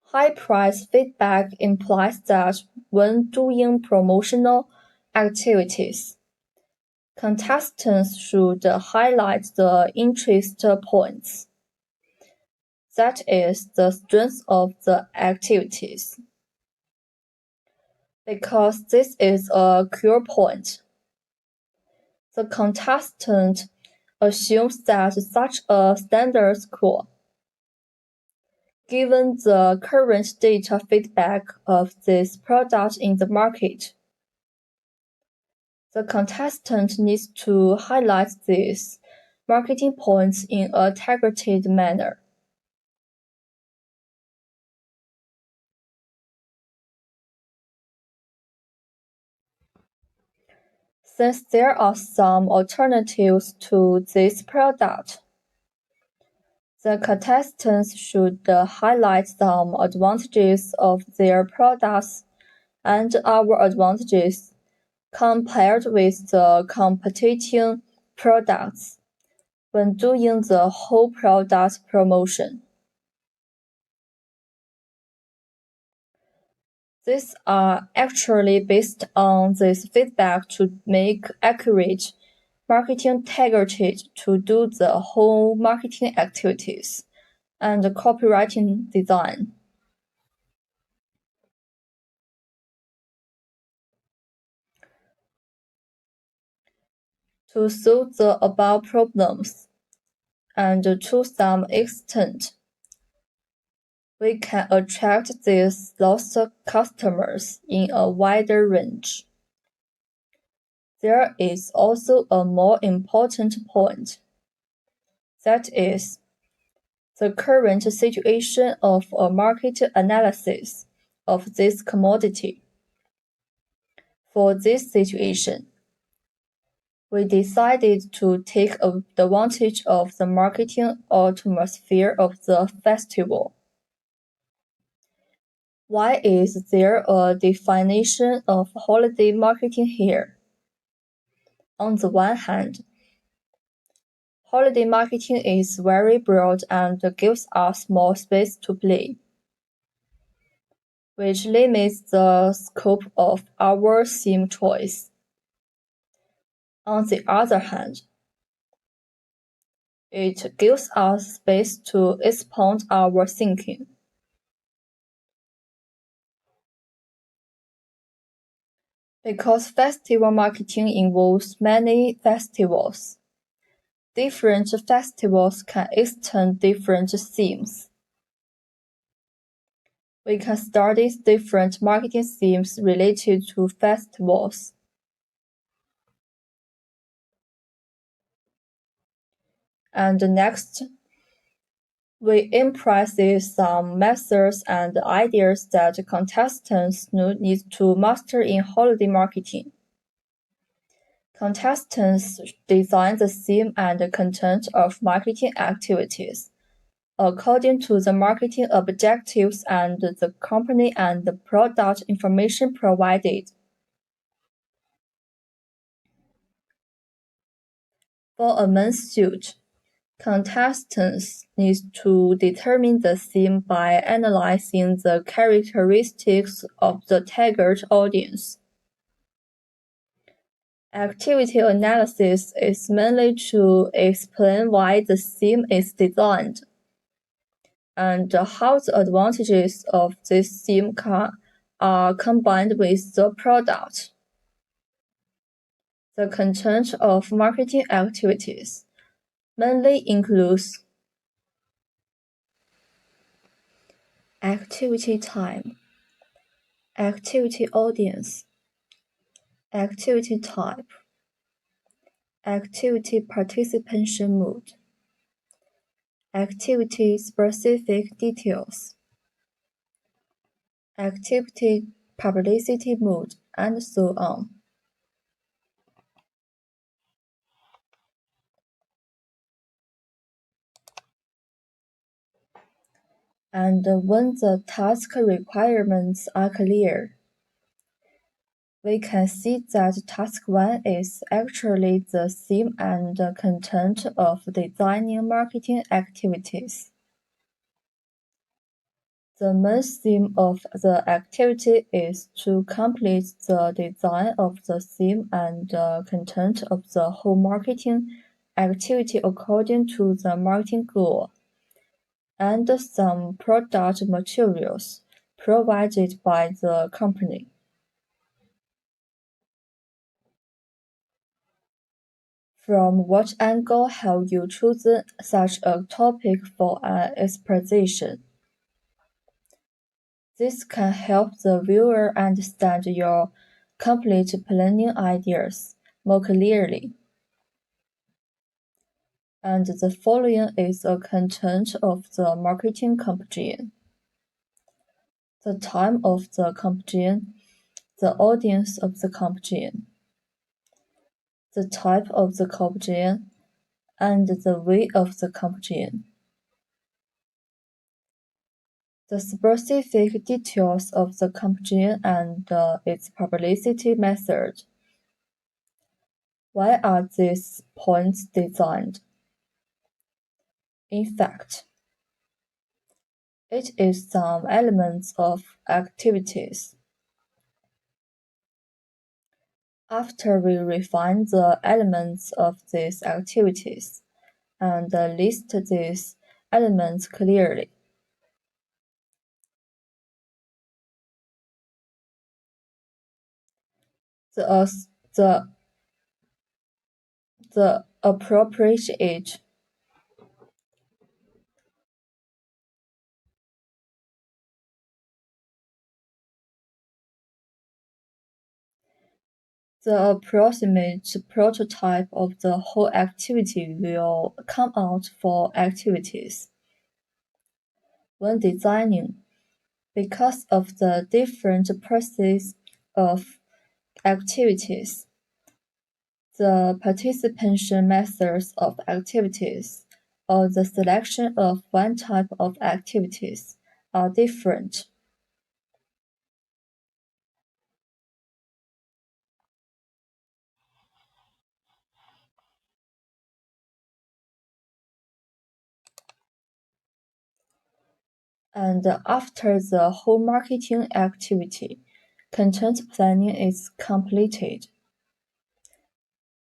High price feedback implies that when doing promotional activities, contestants should highlight the interest points. That is the strength of the activities. Because this is a cure point, the contestant assumes that such a standard score, given the current data feedback of this product in the market, the contestant needs to highlight these marketing points in a targeted manner. Since there are some alternatives to this product, the contestants should highlight some advantages of their products and our advantages compared with the competing products when doing the whole product promotion. These are actually based on this feedback to make accurate marketing targeted to do the whole marketing activities and copywriting design. To solve the above problems, and to some extent, we can attract these lost customers in a wider range. There is also a more important point. That is, the current situation of a market analysis of this commodity. For this situation, we decided to take advantage of the marketing atmosphere of the festival. Why is there a definition of holiday marketing here? On the one hand, holiday marketing is very broad and gives us more space to play, which limits the scope of our theme choice. On the other hand, it gives us space to expand our thinking. Because festival marketing involves many festivals, different festivals can extend different themes. We can study different marketing themes related to festivals. And next, we emphasize some methods and ideas that contestants need to master in holiday marketing. Contestants design the theme and content of marketing activities according to the marketing objectives and the company and the product information provided. For a men's suit, contestants need to determine the theme by analyzing the characteristics of the target audience. Activity analysis is mainly to explain why the theme is designed and how the advantages of this theme are combined with the product. The content of marketing activities mainly includes activity time, activity audience, activity type, activity participation mood, activity-specific details, activity publicity mood, and so on. And when the task requirements are clear, we can see that task 1 is actually the theme and content of designing marketing activities. The main theme of the activity is to complete the design of the theme and content of the whole marketing activity according to the marketing goal, and some product materials provided by the company. From what angle have you chosen such a topic for an exposition? This can help the viewer understand your complete planning ideas more clearly. And the following is a content of the marketing campaign. The time of the campaign, the audience of the campaign, the type of the campaign, and the way of the campaign. The specific details of the campaign and its publicity method. Why are these points designed? In fact, it is some elements of activities. After we refine the elements of these activities and list these elements clearly, the appropriate The approximate prototype of the whole activity will come out for activities. When designing, because of the different process of activities, the participation methods of activities, or the selection of one type of activities are different. And after the whole marketing activity, content planning is completed.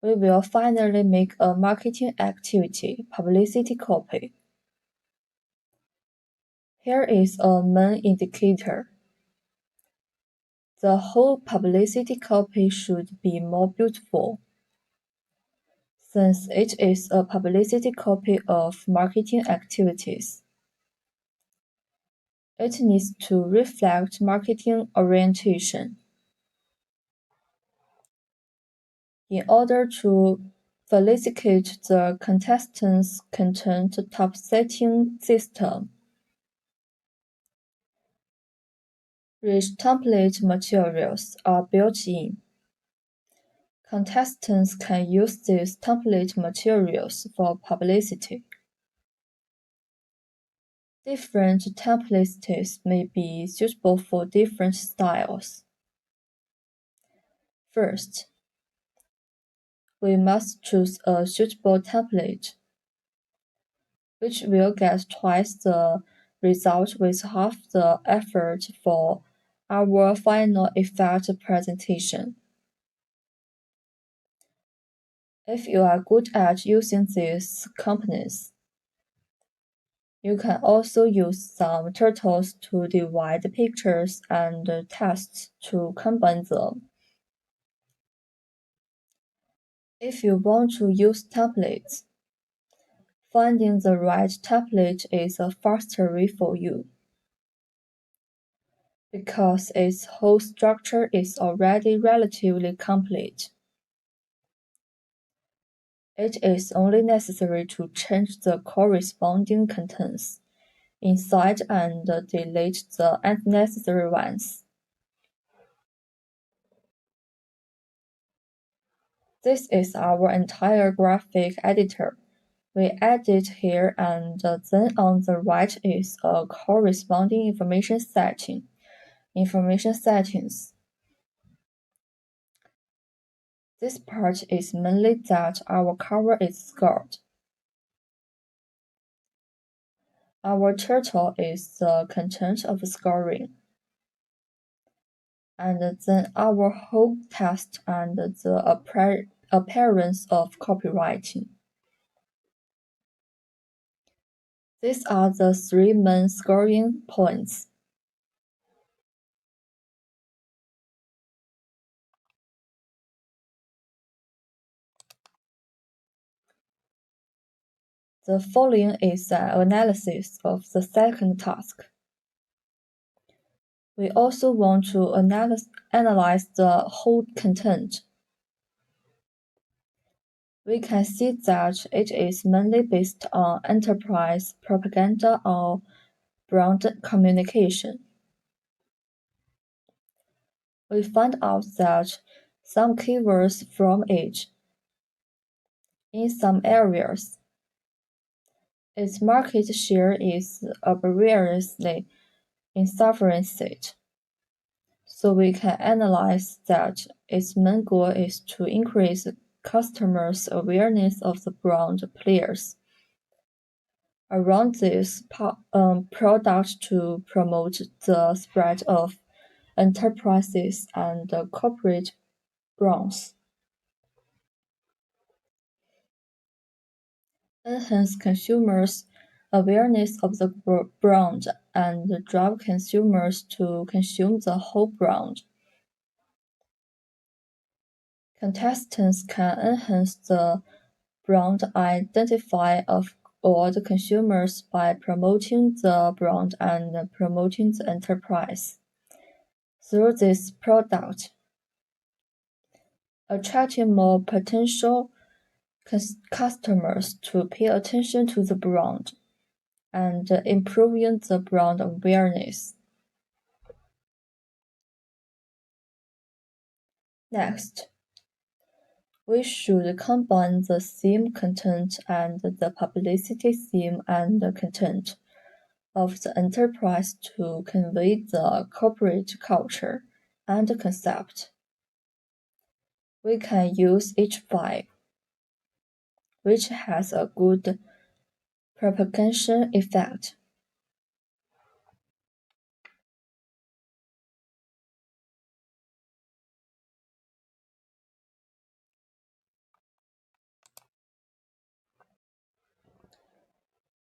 We will finally make a marketing activity publicity copy. Here is a main indicator. The whole publicity copy should be more beautiful. Since it is a publicity copy of marketing activities, it needs to reflect marketing orientation. In order to facilitate the contestants' content typesetting system, rich template materials are built in. Contestants can use these template materials for publicity. Different templates may be suitable for different styles. First, we must choose a suitable template, which will get twice the result with half the effort for our final effect presentation. If you are good at using these components, you can also use some turtles to divide pictures and tests to combine them. If you want to use templates, finding the right template is a faster way for you, because its whole structure is already relatively complete. It is only necessary to change the corresponding contents inside and delete the unnecessary ones. This is our entire graphic editor. We edit here, and then on the right is a corresponding information settings. This part is mainly that our cover is scored. Our turtle is the content of scoring, and then our whole text and the appearance of copywriting. These are the three main scoring points. The following is an analysis of the second task. We also want to analyze the whole content. We can see that it is mainly based on enterprise propaganda or brand communication. We find out that some keywords from it, in some areas, its market share is obviously insufficient. So we can analyze that its main goal is to increase customers' awareness of the brand players around this product to promote the spread of enterprises and corporate brands. Enhance consumers' awareness of the brand and drive consumers to consume the whole brand. Contestants can enhance the brand identity of all the consumers by promoting the brand and promoting the enterprise through this product, attracting more potential customers to pay attention to the brand and improving the brand awareness. Next, we should combine the theme content and the publicity theme and the content of the enterprise to convey the corporate culture and concept. We can use H5, which has a good propagation effect.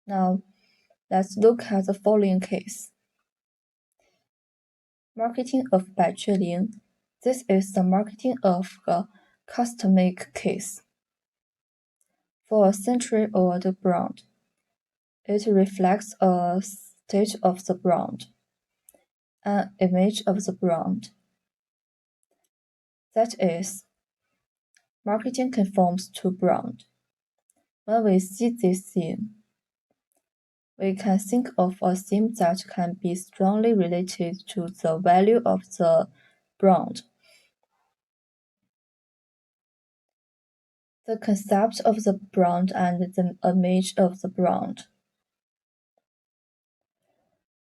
Now, let's look at the following case. Marketing of 4Training. This is the marketing of a custom-made case for a century-old brand. It reflects a state of the brand, an image of the brand. That is, marketing conforms to brand. When we see this theme, we can think of a theme that can be strongly related to the value of the brand. The concept of the brand and the image of the brand.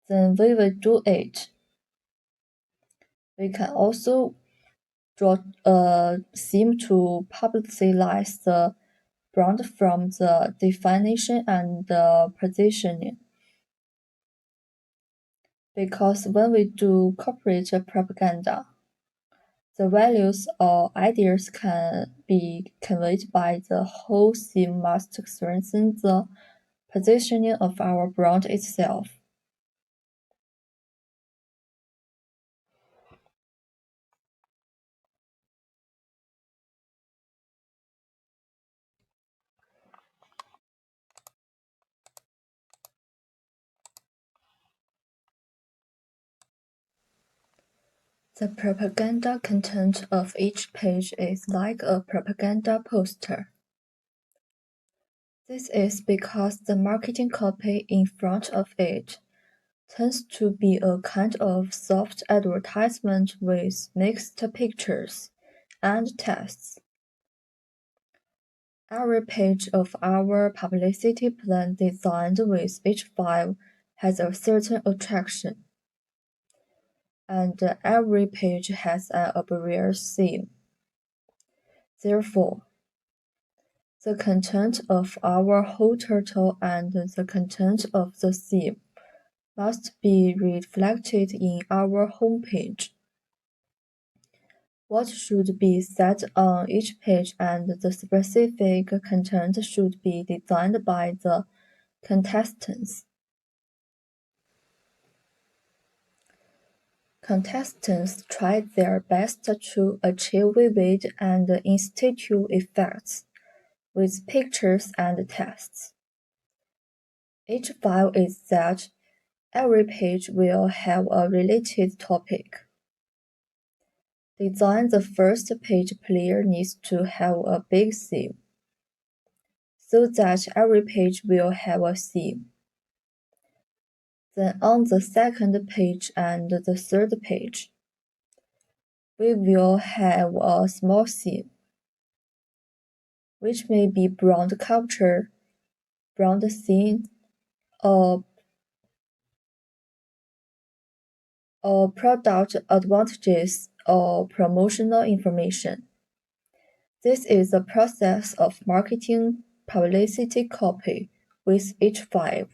Then we will do it. We can also draw a theme to publicize the brand from the definition and the positioning. Because when we do corporate propaganda, the values or ideas can be conveyed by the whole theme must strengthen the positioning of our brand itself. The propaganda content of each page is like a propaganda poster. This is because the marketing copy in front of it tends to be a kind of soft advertisement with mixed pictures and texts. Every page of our publicity plan designed with each file has a certain attraction, and every page has an obvious theme. Therefore, the content of our whole title and the content of the theme must be reflected in our homepage. What should be said on each page and the specific content should be designed by the contestants. Contestants try their best to achieve vivid and instinctive effects with pictures and texts. Each file is that every page will have a related topic. Design the first page player needs to have a big theme, so that every page will have a theme. Then on the second page and the third page, we will have a small theme, which may be brand culture, brand scene, or product advantages or promotional information. This is the process of marketing publicity copy with each file.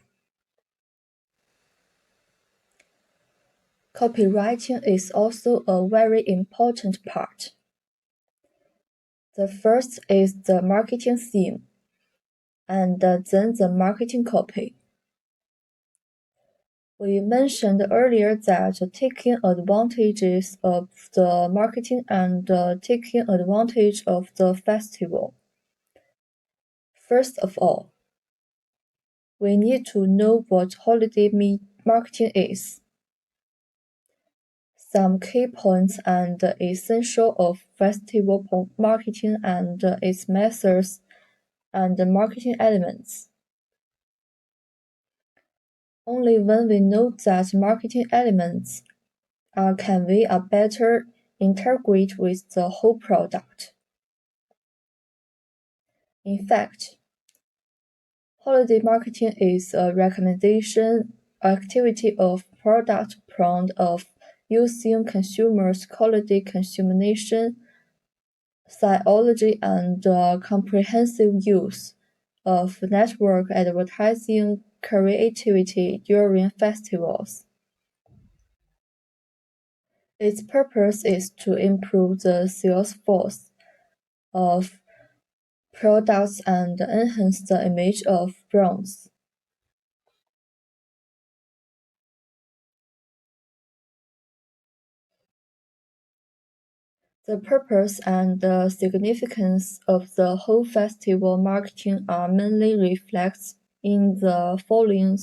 Copywriting is also a very important part. The first is the marketing theme, and then the marketing copy. We mentioned earlier that taking advantages of the marketing and taking advantage of the festival. First of all, we need to know what holiday marketing is. Some key points and essential of festival marketing and its methods and marketing elements. Only when we know that marketing elements can we better integrate with the whole product. In fact, holiday marketing is a recommendation activity of product prone of using consumers' holiday consumption psychology and comprehensive use of network advertising creativity during festivals. Its purpose is to improve the sales force of products and enhance the image of brands. The purpose and the significance of the whole festival marketing are mainly reflected in the following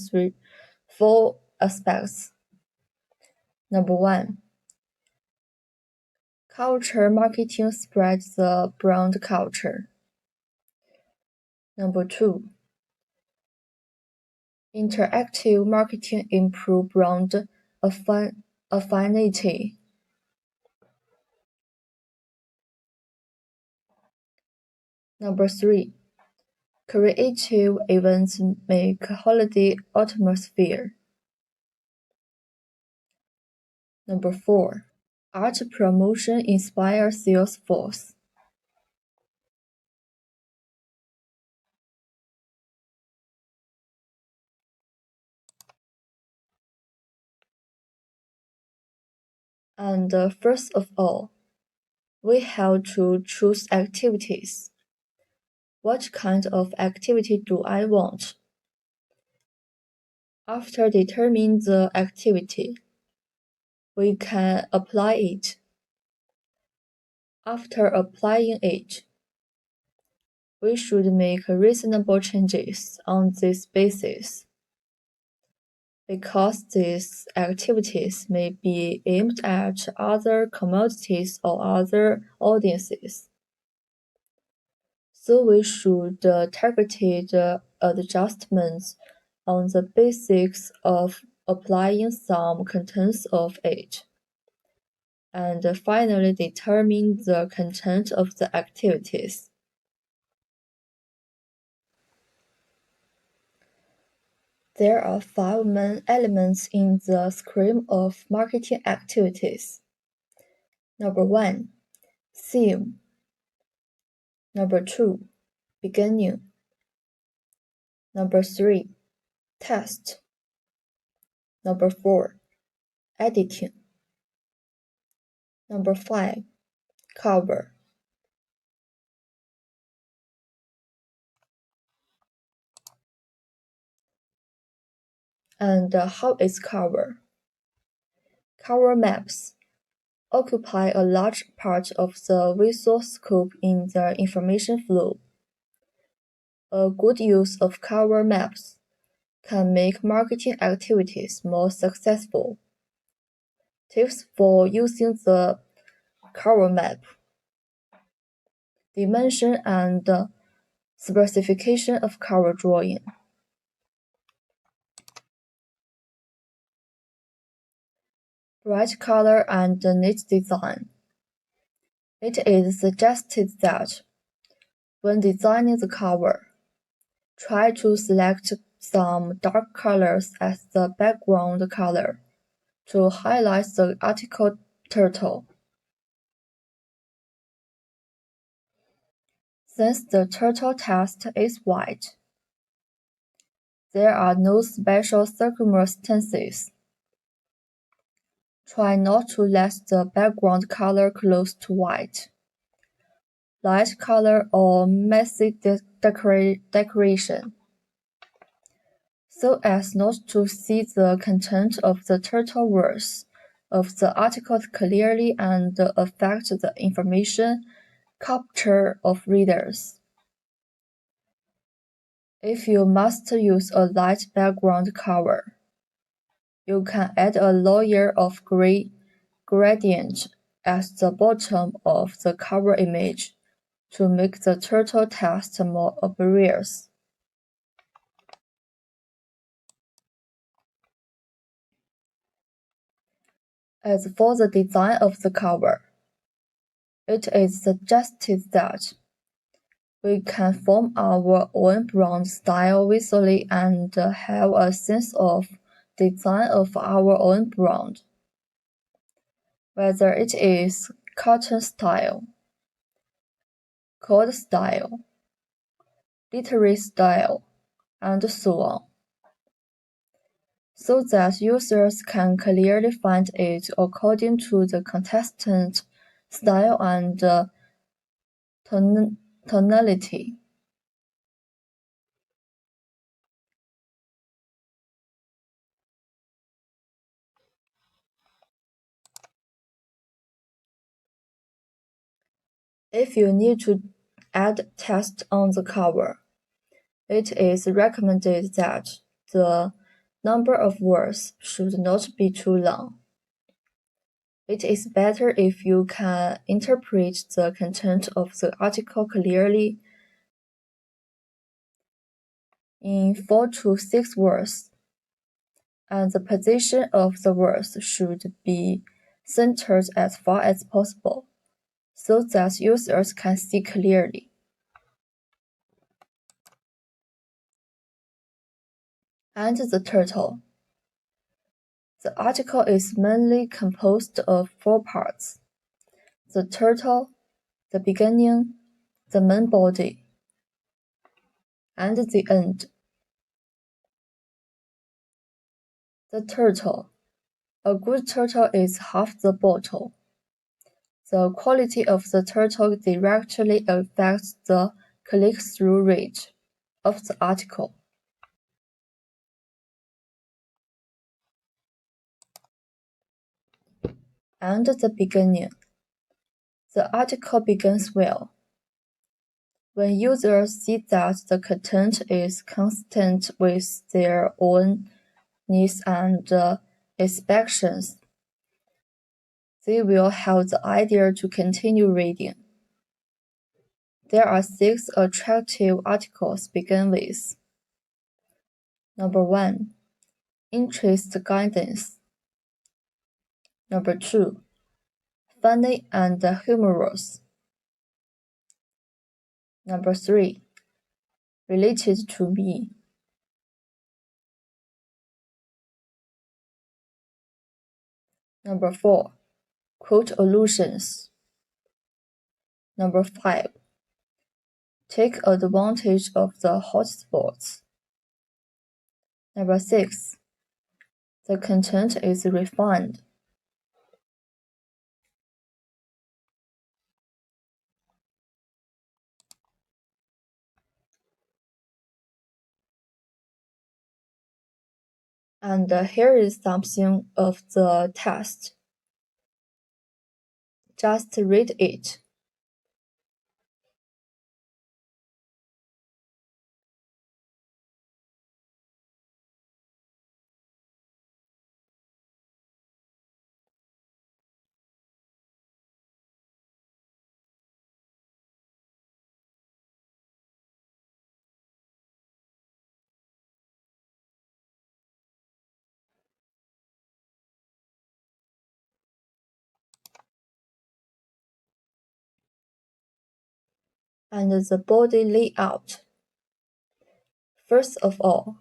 four aspects. Number one, culture marketing spreads the brand culture. Number two, interactive marketing improves brand affinity. Number three, creative events make holiday atmosphere. Number four, art promotion inspires sales force. And first of all, we have to choose activities. What kind of activity do I want? After determining the activity, we can apply it. After applying it, we should make reasonable changes on this basis. Because these activities may be aimed at other commodities or other audiences. So we should targeted adjustments on the basis of applying some contents of it, and finally determine the content of the activities. There are 5 main elements in the scheme of marketing activities. Number 1, theme. Number 2, beginning. Number 3, test. Number 4, editing. Number 5, cover. And how is cover? Cover maps occupy a large part of the visual scope in the information flow. A good use of cover maps can make marketing activities more successful. Tips for using the cover map: dimension and specification of cover drawing. Bright color and neat design. It is suggested that when designing the cover, try to select some dark colors as the background color to highlight the article title. Since the title text is white, there are no special circumstances. Try not to let the background color close to white. Light color or messy decoration, so as not to see the content of the title words of the article clearly and affect the information capture of readers. If you must use a light background cover, you can add a layer of gray gradient at the bottom of the cover image to make the title text more obvious. As for the design of the cover, it is suggested that we can form our own brand style visually and have a sense of design of our own brand. Whether it is cartoon style, code style, literary style, and so on, so that users can clearly find it according to the contestant style and tonality. If you need to add text on the cover, it is recommended that the number of words should not be too long. It is better if you can interpret the content of the article clearly in 4 to 6 words, and the position of the words should be centered as far as possible, so that users can see clearly. And the title. The article is mainly composed of 4 parts: the title, the beginning, the main body, and the end. The title. A good title is half the battle. The quality of the title directly affects the click-through rate of the article. And the beginning. The article begins well. When users see that the content is consistent with their own needs and expectations, they will have the idea to continue reading. There are 6 attractive articles begin with. Number 1. Interest guidance. Number 2. Funny and humorous. Number 3. Related to me. Number 4. Quote allusions. Number 5. Take advantage of the hotspots. Number 6. The content is refined. And here is something of the test. Just read it. And the body layout. First of all,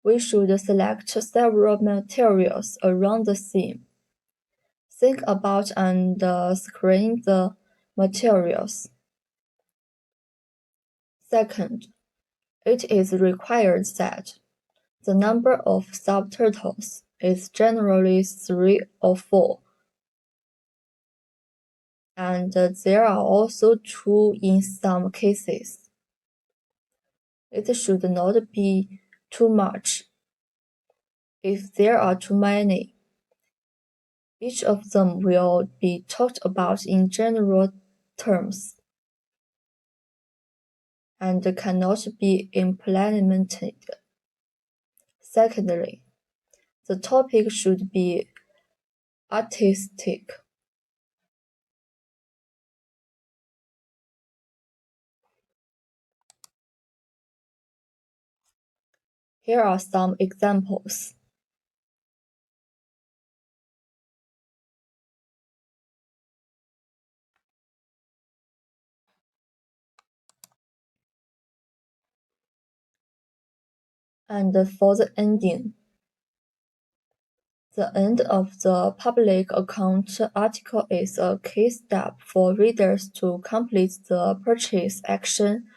we should select several materials around the theme. Think about and screen the materials. Second, it is required that the number of subtitles is generally 3 or 4, and there are also 2 in some cases. It should not be too much. If there are too many, each of them will be talked about in general terms and cannot be implemented. Secondly, the topic should be artistic. Here are some examples. And for the ending, the end of the public account article is a key step for readers to complete the purchase action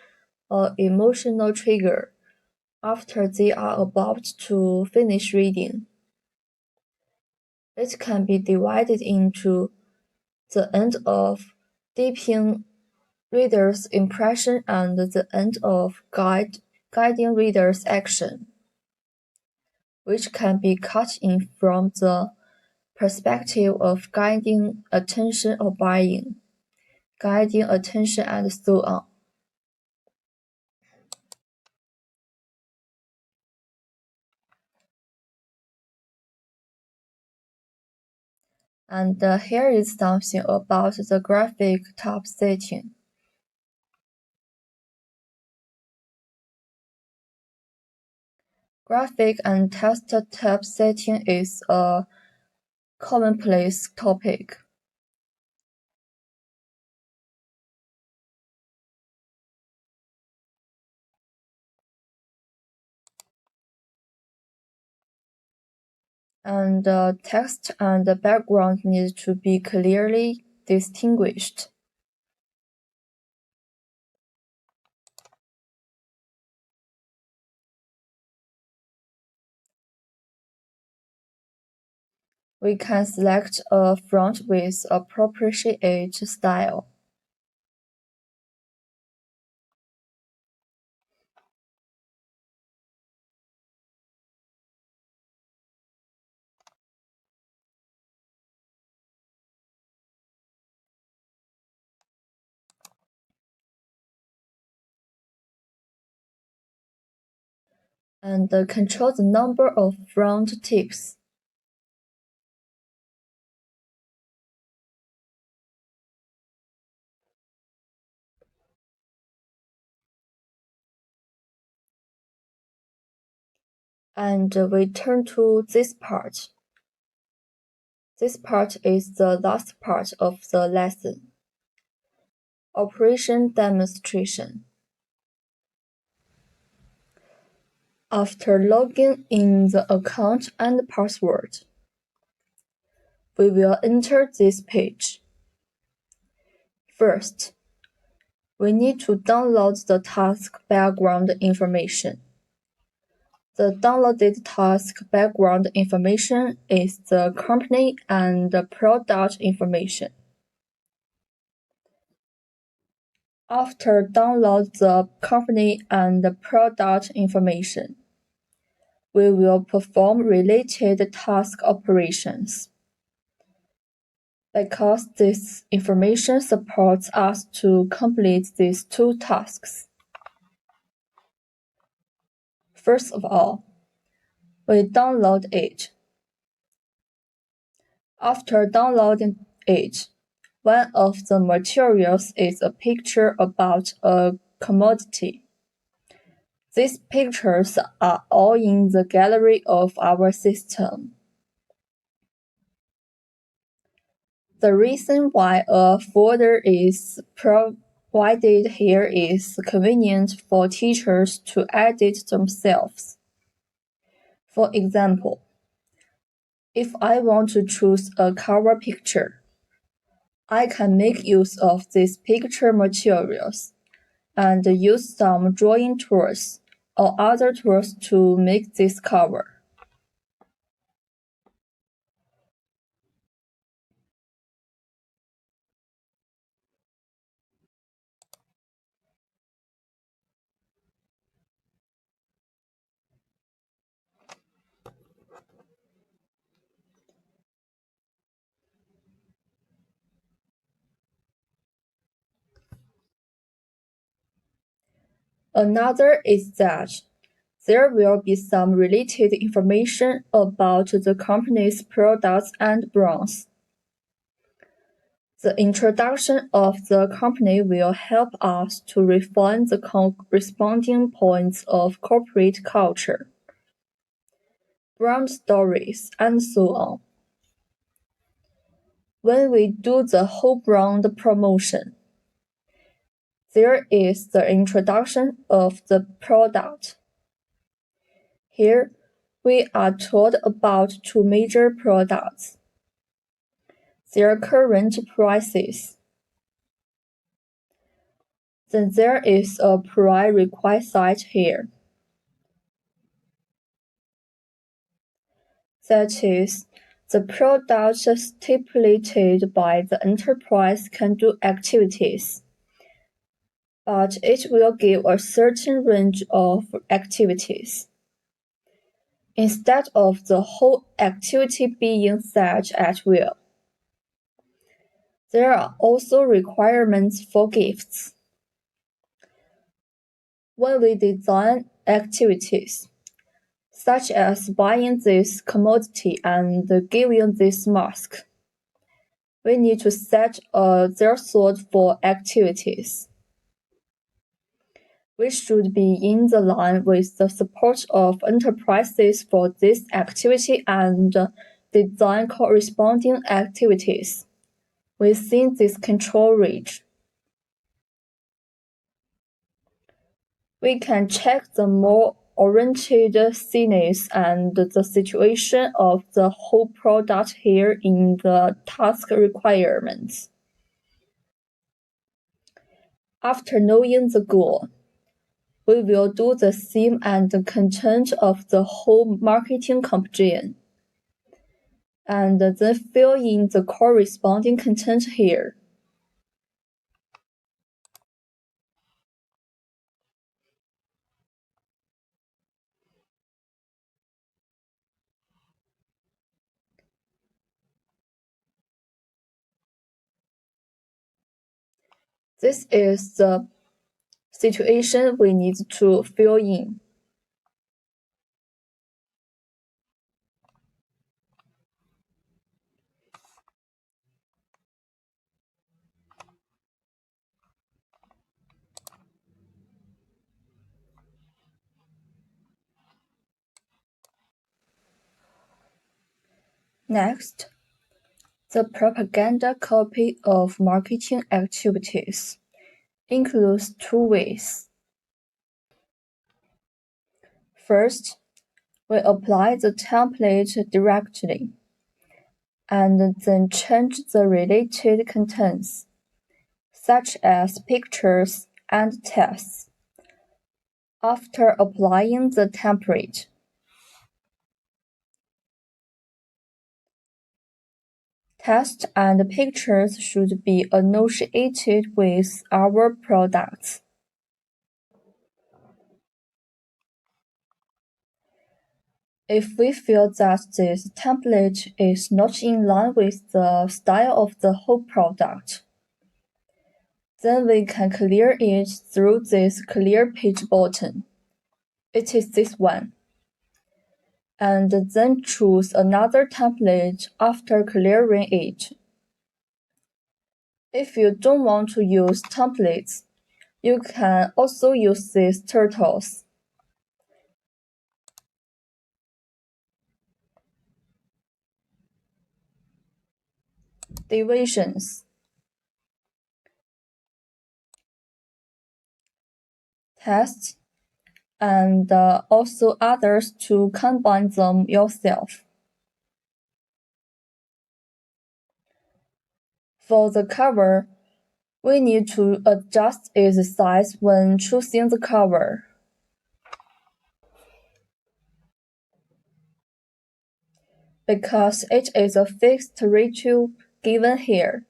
or emotional trigger after they are about to finish reading. It can be divided into the end of deepening readers' impression and the end of guiding readers' action, which can be cut in from the perspective of guiding attention or buying. guiding attention, and so on. And here is something about the graphic typesetting. Graphic and text typesetting is a commonplace topic. And text and the background need to be clearly distinguished. We can select a font with appropriate style. And control the number of font ticks. And we turn to this part. This part is the last part of the lesson. Operation demonstration. After logging in the account and password, we will enter this page. First, we need to download the task background information. The downloaded task background information is the company and the product information. After download the company and the product information, we will perform related task operations. Because this information supports us to complete these two tasks. First of all, we download it. After downloading it, one of the materials is a picture about a commodity. These pictures are all in the gallery of our system. The reason why a folder is provided here is convenient for teachers to edit themselves. For example, if I want to choose a cover picture, I can make use of these picture materials and use some drawing tools or other tools to make this cover. Another is that there will be some related information about the company's products and brands. The introduction of the company will help us to refine the corresponding points of corporate culture, brand stories, and so on. When we do the whole brand promotion, there is the introduction of the product. Here, we are told about two major products, their current prices. Then there is a prerequisite here. That is, the product stipulated by the enterprise can do activities, but it will give a certain range of activities. Instead of the whole activity being set at will. There are also requirements for gifts. When we design activities, such as buying this commodity and giving this mask, we need to set a threshold for activities. We should be in the line with the support of enterprises for this activity and design corresponding activities within this control range. We can check the more oriented thickness and the situation of the whole product here in the task requirements. After knowing the goal, we will do the theme and the content of the whole marketing campaign, and then fill in the corresponding content here. This is the situation we need to fill in. Next, the propaganda copy of marketing activities includes two ways. First, we apply the template directly, and then change the related contents, such as pictures and text, after applying the template. Text and pictures should be associated with our products. If we feel that this template is not in line with the style of the whole product, then we can clear it through this clear page button. It is this one. And then choose another template after clearing it. If you don't want to use templates, you can also use these turtles. Divisions. Tests, and also others to combine them yourself. For the cover, we need to adjust its size when choosing the cover. Because it is a fixed ratio given here.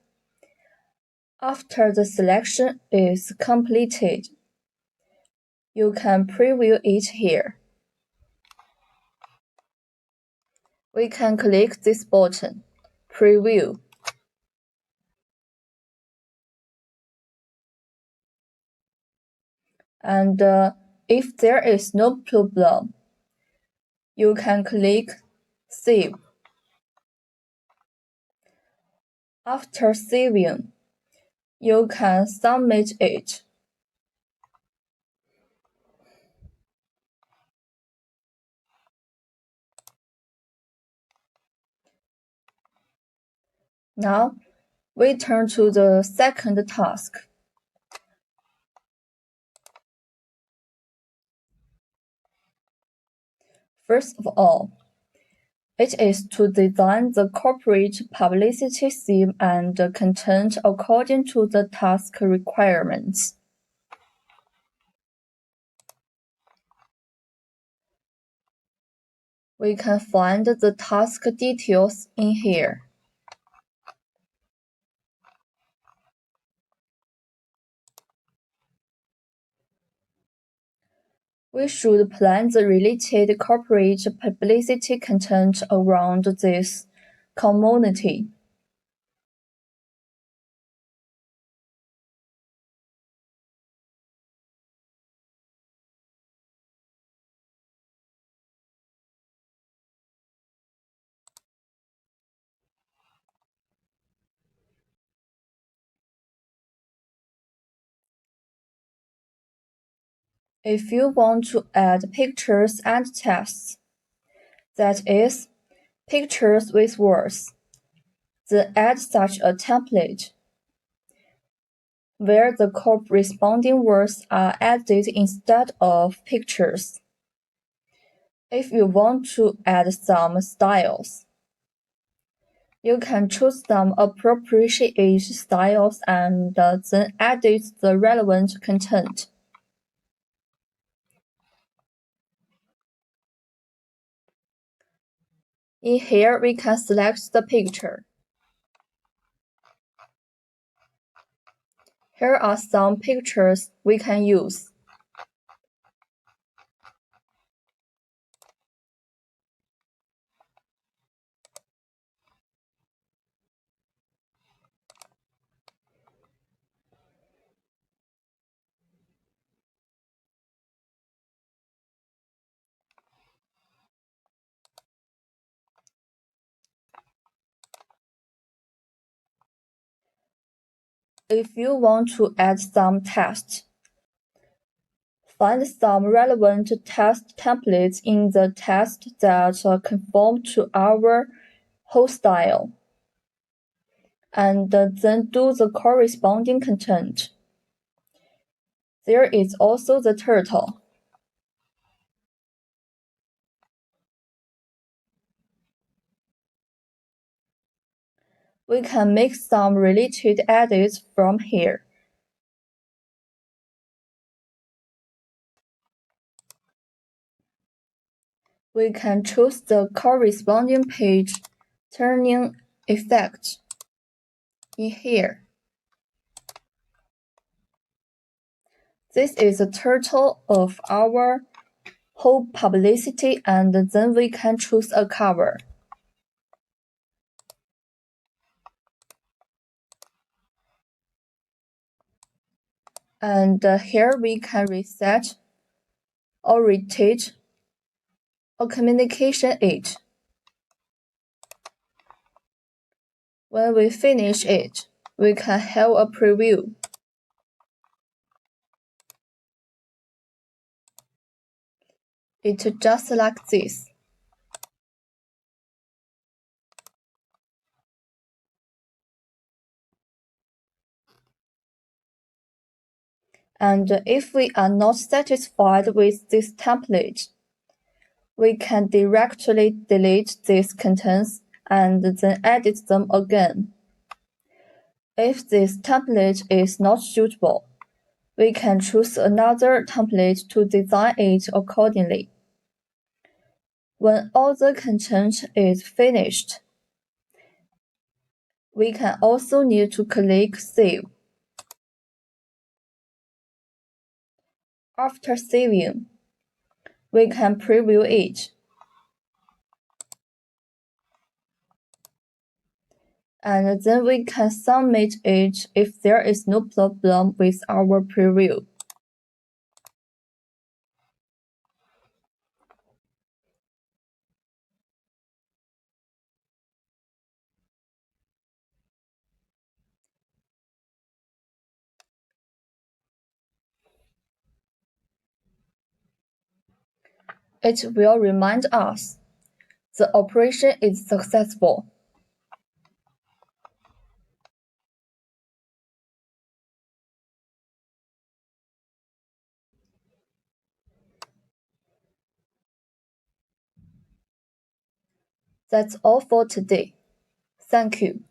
After the selection is completed, you can preview it here. We can click this button, Preview. And if there is no problem, you can click Save. After saving, you can submit it. Now, we turn to the second task. First of all, it is to design the corporate publicity theme and content according to the task requirements. We can find the task details in here. We should plan the related corporate publicity content around this community. If you want to add pictures and text, that is, pictures with words, then add such a template, where the corresponding words are added instead of pictures. If you want to add some styles, you can choose some appropriate styles and then edit the relevant content. In here, we can select the picture. Here are some pictures we can use. If you want to add some text, find some relevant text templates in the text that conform to our whole style, and then do the corresponding content. There is also the turtle. We can make some related edits from here. We can choose the corresponding page turning effect in here. This is a turtle of our whole publicity, and then we can choose a cover. And here we can reset or rotate or communication it. When we finish it, we can have a preview. It's just like this. And if we are not satisfied with this template, we can directly delete these contents and then edit them again. If this template is not suitable, we can choose another template to design it accordingly. When all the content is finished, we can also need to click Save. After saving, we can preview it. And then we can submit it if there is no problem with our preview. It will remind us the operation is successful. That's all for today. Thank you.